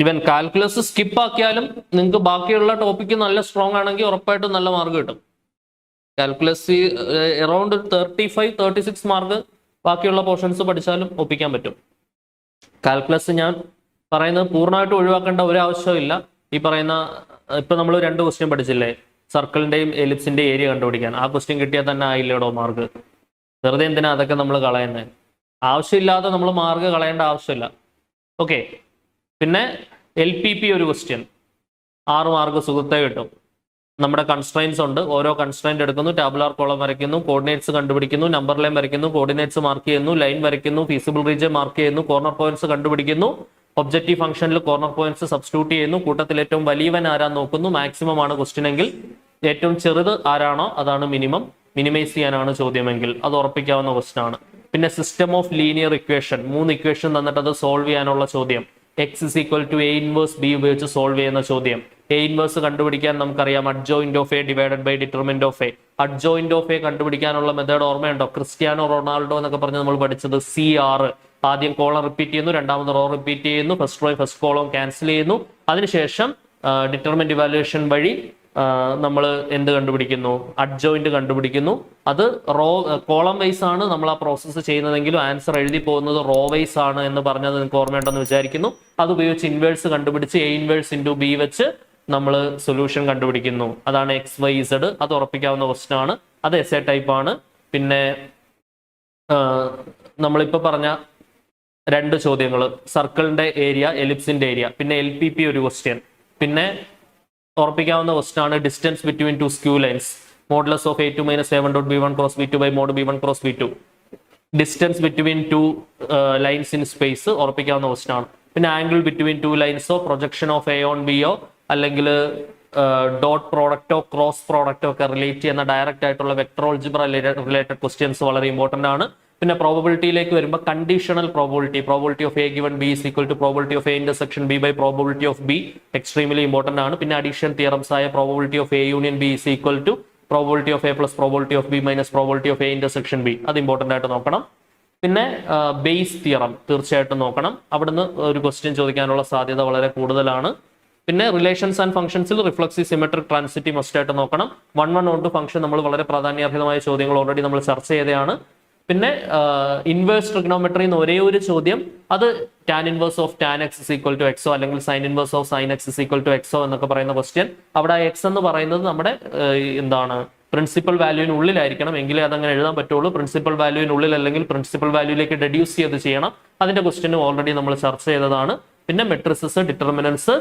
Even calculus skip ആക്കിയാലും നിങ്ങൾക്ക് ബാക്കിയുള്ള topic നല്ല strong ആണെങ്കിൽ ഉറപ്പായിട്ടും നല്ല മാർക്ക് കിട്ടും. കാൽക്കുലസ് അറൗണ്ട് 35-36 മാർക്ക് ബാക്കിയുള്ള പോർഷൻസ് പഠിച്ചാലും ഒപ്പിക്കാൻ പറ്റും. കാൽക്കുലസ് ഞാൻ പറയുന്നത് പൂർണ്ണമായിട്ട് ഒഴിവാക്കേണ്ട ഒരു ആവശ്യമില്ല. ഈ പറയുന്ന ഇപ്പൊ നമ്മൾ 2 ക്വസ്റ്റ്യൻ പഠിച്ചില്ലേ, സർക്കിളിന്റെയും എലിപ്സിന്റെയും ഏരിയ കണ്ടുപിടിക്കാൻ. ആ ക്വസ്റ്റ്യൻ കിട്ടിയാൽ തന്നെ ആയില്ലേടോ മാർക്ക്. വെറുതെ എന്തിനാ അതൊക്കെ നമ്മൾ കളയുന്നത്? ആവശ്യമില്ലാതെ നമ്മൾ മാർക്ക് കളയേണ്ട ആവശ്യമില്ല. ഓക്കെ. പിന്നെ LPP ഒരു ക്വസ്റ്റ്യൻ 6 മാർക്ക് സുഹൃത്തെ കിട്ടും. നമ്മുടെ കൺസ്ട്രൈൻസ് ഉണ്ട്, ഓരോ കൺസ്ട്രൈന്റ് എടുക്കുന്നു, ടാബുലാർ കോളം വരയ്ക്കുന്നു, കോർഡിനേറ്റ്സ് കണ്ടുപിടിക്കുന്നു, നമ്പർ ലൈൻ വരയ്ക്കുന്നു, കോർഡിനേറ്റ്സ് മാർക്ക് ചെയ്യുന്നു, ലൈൻ വരയ്ക്കുന്നു, ഫീസിബിൾ റീജിയൻ മാർക്ക് ചെയ്യുന്നു, കോർണർ പോയിന്റ്സ് കണ്ടുപിടിക്കുന്നു, ഒബ്ജക്റ്റീവ് ഫംഗ്ഷനിൽ കോർണർ പോയിന്റ്സ് സബ്സ്റ്റിറ്റ്യൂട്ട് ചെയ്യുന്നു, കൂട്ടത്തിൽ ഏറ്റവും വലിയവൻ ആരാന്ന് നോക്കുന്നു, മാക്സിമം ആണ് ക്വസ്റ്റ്യൻ എങ്കിൽ, ഏറ്റവും ചെറുത് ആരാണോ അതാണ് മിനിമം, മിനിമൈസ് ചെയ്യാനാണ് ചോദ്യമെങ്കിൽ അത് ഉറപ്പിക്കാവുന്ന ക്വസ്റ്റ്യൻ ആണ്. പിന്നെ system of linear equation, 3 equation തന്നിട്ട് അത് സോൾവ് ചെയ്യാനുള്ള ചോദ്യം. X is equal to A inverse B ഉപയോഗിച്ച് സോൾവ് ചെയ്യുന്ന ചോദ്യം. എ ഇൻവേഴ്സ് കണ്ടുപിടിക്കാൻ നമുക്കറിയാം adjoint of A divided by determinant of A. Adjoint of A കണ്ടുപിടിക്കാനുള്ള മെത്തേഡ് ഓർമ്മയുണ്ടോ? ക്രിസ്ത്യാനോ റൊണാൾഡോ എന്നൊക്കെ പറഞ്ഞ് നമ്മൾ പഠിച്ചത് CR. ആദ്യം കോളം റിപ്പീറ്റ് ചെയ്യുന്നു, രണ്ടാമത് റോ റിപ്പീറ്റ് ചെയ്യുന്നു, first row first column cancel ചെയ്യുന്നു, അതിനുശേഷം ഡിറ്റർമിനന്റ് ഇവാലുവേഷൻ വഴി നമ്മൾ എന്ത് കണ്ടുപിടിക്കുന്നു? അഡ്ജോയിന്റ് കണ്ടുപിടിക്കുന്നു. അത് റോ കോളം വൈസ് ആണ് നമ്മൾ ആ പ്രോസസ്സ് ചെയ്യുന്നതെങ്കിലും ആൻസർ എഴുതി പോകുന്നത് റോ വൈസ് ആണ് എന്ന് പറഞ്ഞത് നിങ്ങൾക്ക് ഓർമ്മയുണ്ടെന്ന് വിചാരിക്കുന്നു. അത് ഉപയോഗിച്ച് ഇൻവേഴ്സ് കണ്ടുപിടിച്ച് എ ഇൻവേഴ്സ് ഇൻറ്റു ബി വെച്ച് നമ്മൾ സൊല്യൂഷൻ കണ്ടുപിടിക്കുന്നു. അതാണ് XYZ. അത് ഉറപ്പിക്കാവുന്ന ക്വസ്റ്റ്യൻ ആണ്. അത് എസ്എ ടൈപ്പ് ആണ്. പിന്നെ നമ്മളിപ്പോൾ പറഞ്ഞ 2 ചോദ്യങ്ങൾ, സർക്കിളിന്റെ ഏരിയ, എലിപ്സിന്റെ ഏരിയ, പിന്നെ LPP ഒരു ക്വസ്റ്റ്യൻ, പിന്നെ ഉറപ്പിക്കാവുന്ന ക്വസ്റ്റ്യൻ ആണ് distance between 2 skew lines. Modulus of A2 minus A1 dot B1 cross B2 by mod B1 cross B2. Distance between 2 lines in space ഉറപ്പിക്കാവുന്ന ക്വസ്റ്റ്യൻ ആണ്. പിന്നെ ആംഗിൾ ബിറ്റ്വീൻ 2 ലൈൻസോ, projection of A on B ഓ, അല്ലെങ്കിൽ dot പ്രോഡക്റ്റോ cross പ്രോഡക്റ്റോ ഒക്കെ relate ചെയ്യുന്ന direct ആയിട്ടുള്ള vector algebra related questions വളരെ ഇമ്പോർട്ടന്റ് ആണ്. പിന്നെ പ്രോബബിലിറ്റിയിലേക്ക് വരുമ്പോൾ conditional probability of A given B is equal to probability of A intersection B by probability of B extremely important ആണ്. പിന്നെ അഡീഷൻ തിയറംസ് ആയ probability of A union B is equal to probability of A plus probability of B minus probability of A intersection B, അത് important ആയിട്ട് നോക്കണം. പിന്നെ base theorem തീർച്ചയായിട്ടും നോക്കണം. അവിടുന്ന് ഒരു ക്വസ്റ്റ്യൻ ചോദിക്കാനുള്ള സാധ്യത വളരെ കൂടുതലാണ്. പിന്നെ റിലേഷൻസ് ആൻഡ് ഫംഗ്ഷൻസിൽ റിഫ്ലക്സീവ് സിമെട്രിക് ട്രാൻസിറ്റി മസ്റ്റ് ആയിട്ട് നോക്കണം. 1-1 ഫംഗ്ഷൻ നമ്മൾ വളരെ പ്രാധാന്യാർഹമായ ചോദ്യങ്ങൾ ഓൾറെഡി നമ്മൾ ചർച്ച ചെയ്തതാണ്. പിന്നെ ഇൻവേഴ്സ് ട്രിഗ്നോമെട്രി എന്ന് ഒരേ ഒരു ചോദ്യം, അത് tan inverse of tan x is equal to എക്സോ അല്ലെങ്കിൽ sine inverse of sine x is equal to എക്സോ എന്നൊക്കെ പറയുന്ന ക്വസ്റ്റ്യൻ. അവിടെ എക്സ് എന്ന് പറയുന്നത് നമ്മുടെ എന്താണ് പ്രിൻസിപ്പൽ വാല്യൂവിനുള്ളിലായിരിക്കണം, എങ്കിലേ അതങ്ങനെ എഴുതാൻ പറ്റുള്ളൂ. പ്രിൻസിപ്പൽ വാല്യൂവിനുള്ളിൽ അല്ലെങ്കിൽ പ്രിൻസിപ്പൽ വാല്യൂയിലേക്ക് ഡെഡ്യൂസ് ചെയ്ത് ചെയ്യണം. അതിന്റെ ക്വസ്റ്റ്യനും ഓൾറെഡി നമ്മൾ ചർച്ച ചെയ്തതാണ്. പിന്നെ മെട്രിസസ്, ഡിറ്റർമിനൻസ്,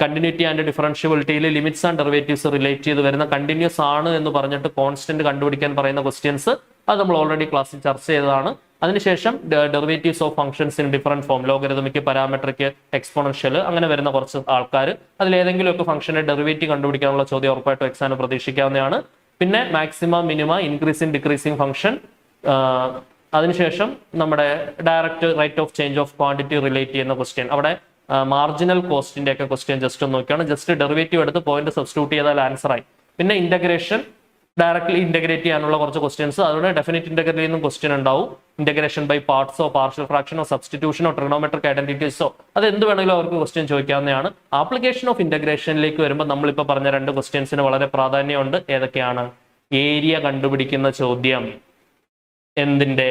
കണ്ടിന്യൂറ്റി ആൻഡ് ഡിഫറൻഷ്യബിലിറ്റിയിൽ ലിമിറ്റ്സ് ആൻഡ് ഡെറിവേറ്റീവ്സ് റിലേറ്റ് ചെയ്ത് വരുന്ന കണ്ടിന്യൂസ് ആണ് എന്ന് പറഞ്ഞിട്ട് കോൺസ്റ്റന്റ് കണ്ടുപിടിക്കാൻ പറയുന്ന ക്വസ്റ്റ്യൻസ്, അത് നമ്മൾ ഓൾറെഡി ക്ലാസ്സിൽ ചർച്ച ചെയ്തതാണ്. അതിനുശേഷം derivatives of functions in different form, logarithmic, parametric, exponential, അങ്ങനെ വരുന്ന കുറച്ച് ആൾക്കാർ അതിലേതെങ്കിലുമൊക്കെ ഫംഗ്ഷന്റെ ഡെറിവേറ്റീവ് കണ്ടുപിടിക്കാനുള്ള ചോദ്യം ഉറപ്പായിട്ടും എക്സാമിന് പ്രതീക്ഷിക്കാവുന്നതാണ്. പിന്നെ maxima, minima, increasing, decreasing function, അതിനുശേഷം നമ്മുടെ direct rate of change of quantity relate ചെയ്യുന്ന ക്വസ്റ്റ്യൻ. അവിടെ മാർജിനൽ കോസ്റ്റിന്റെ ഒക്കെ ക്വസ്റ്റ്യൻ ജസ്റ്റ് ഒന്ന് നോക്കിയാണ്. ജസ്റ്റ് ഡെറിവേറ്റീവ് എടുത്ത് പോയിന്റ് സബ്സ്റ്റിറ്റ്യൂട്ട് ചെയ്താൽ ആൻസർ ആയി. പിന്നെ ഇന്റഗ്രേഷൻ, ഡയറക്ട്ലി ഇന്റഗ്രേറ്റ് ചെയ്യാനുള്ള കുറച്ച് ക്വസ്റ്റ്യൻസ്, അതുകൊണ്ട് ഡെഫിനിറ്റ് ഇന്റഗ്രലിൽ നിന്നും ക്വസ്റ്റ്യൻ ഉണ്ടാവും. ഇന്റഗ്രേഷൻ ബൈ പാർട്സോ പാർഷ്യൽ ഫ്രാക്ഷനോ സബ്സ്റ്റിറ്റ്യൂഷനോ ട്രിഗണോമെട്രിക് ഐഡന്റിറ്റീസോ അത് എന്ത് വേണമെങ്കിലും അവർക്ക് ക്വസ്റ്റ്യൻ ചോദിക്കാവുന്നതാണ്. ആപ്ലിക്കേഷൻ ഓഫ് ഇന്റഗ്രേഷനിലേക്ക് വരുമ്പോൾ നമ്മളിപ്പോൾ പറഞ്ഞ 2 ക്വസ്റ്റ്യൻസിന് വളരെ പ്രാധാന്യമുണ്ട്. ഏതൊക്കെയാണ്? ഏരിയ കണ്ടുപിടിക്കുന്ന ചോദ്യം എന്തിന്റെ?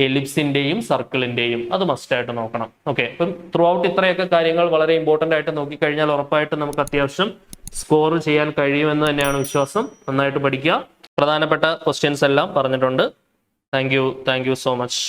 എലിപ്സിന്റെയും സർക്കിളിന്റെയും. അത് മസ്റ്റ് ആയിട്ട് നോക്കണം. ഓക്കെ, അപ്പം ത്രൂ ഔട്ട് ഇത്രയൊക്കെ കാര്യങ്ങൾ വളരെ ഇമ്പോർട്ടന്റ് ആയിട്ട് നോക്കിക്കഴിഞ്ഞാൽ ഉറപ്പായിട്ട് നമുക്ക് അത്യാവശ്യം സ്കോർ ചെയ്യാൻ കഴിയുമെന്ന് തന്നെയാണ് വിശ്വാസം. നന്നായിട്ട് പഠിക്കുക. പ്രധാനപ്പെട്ട ക്വസ്റ്റ്യൻസ് എല്ലാം പറഞ്ഞിട്ടുണ്ട്. Thank you so much.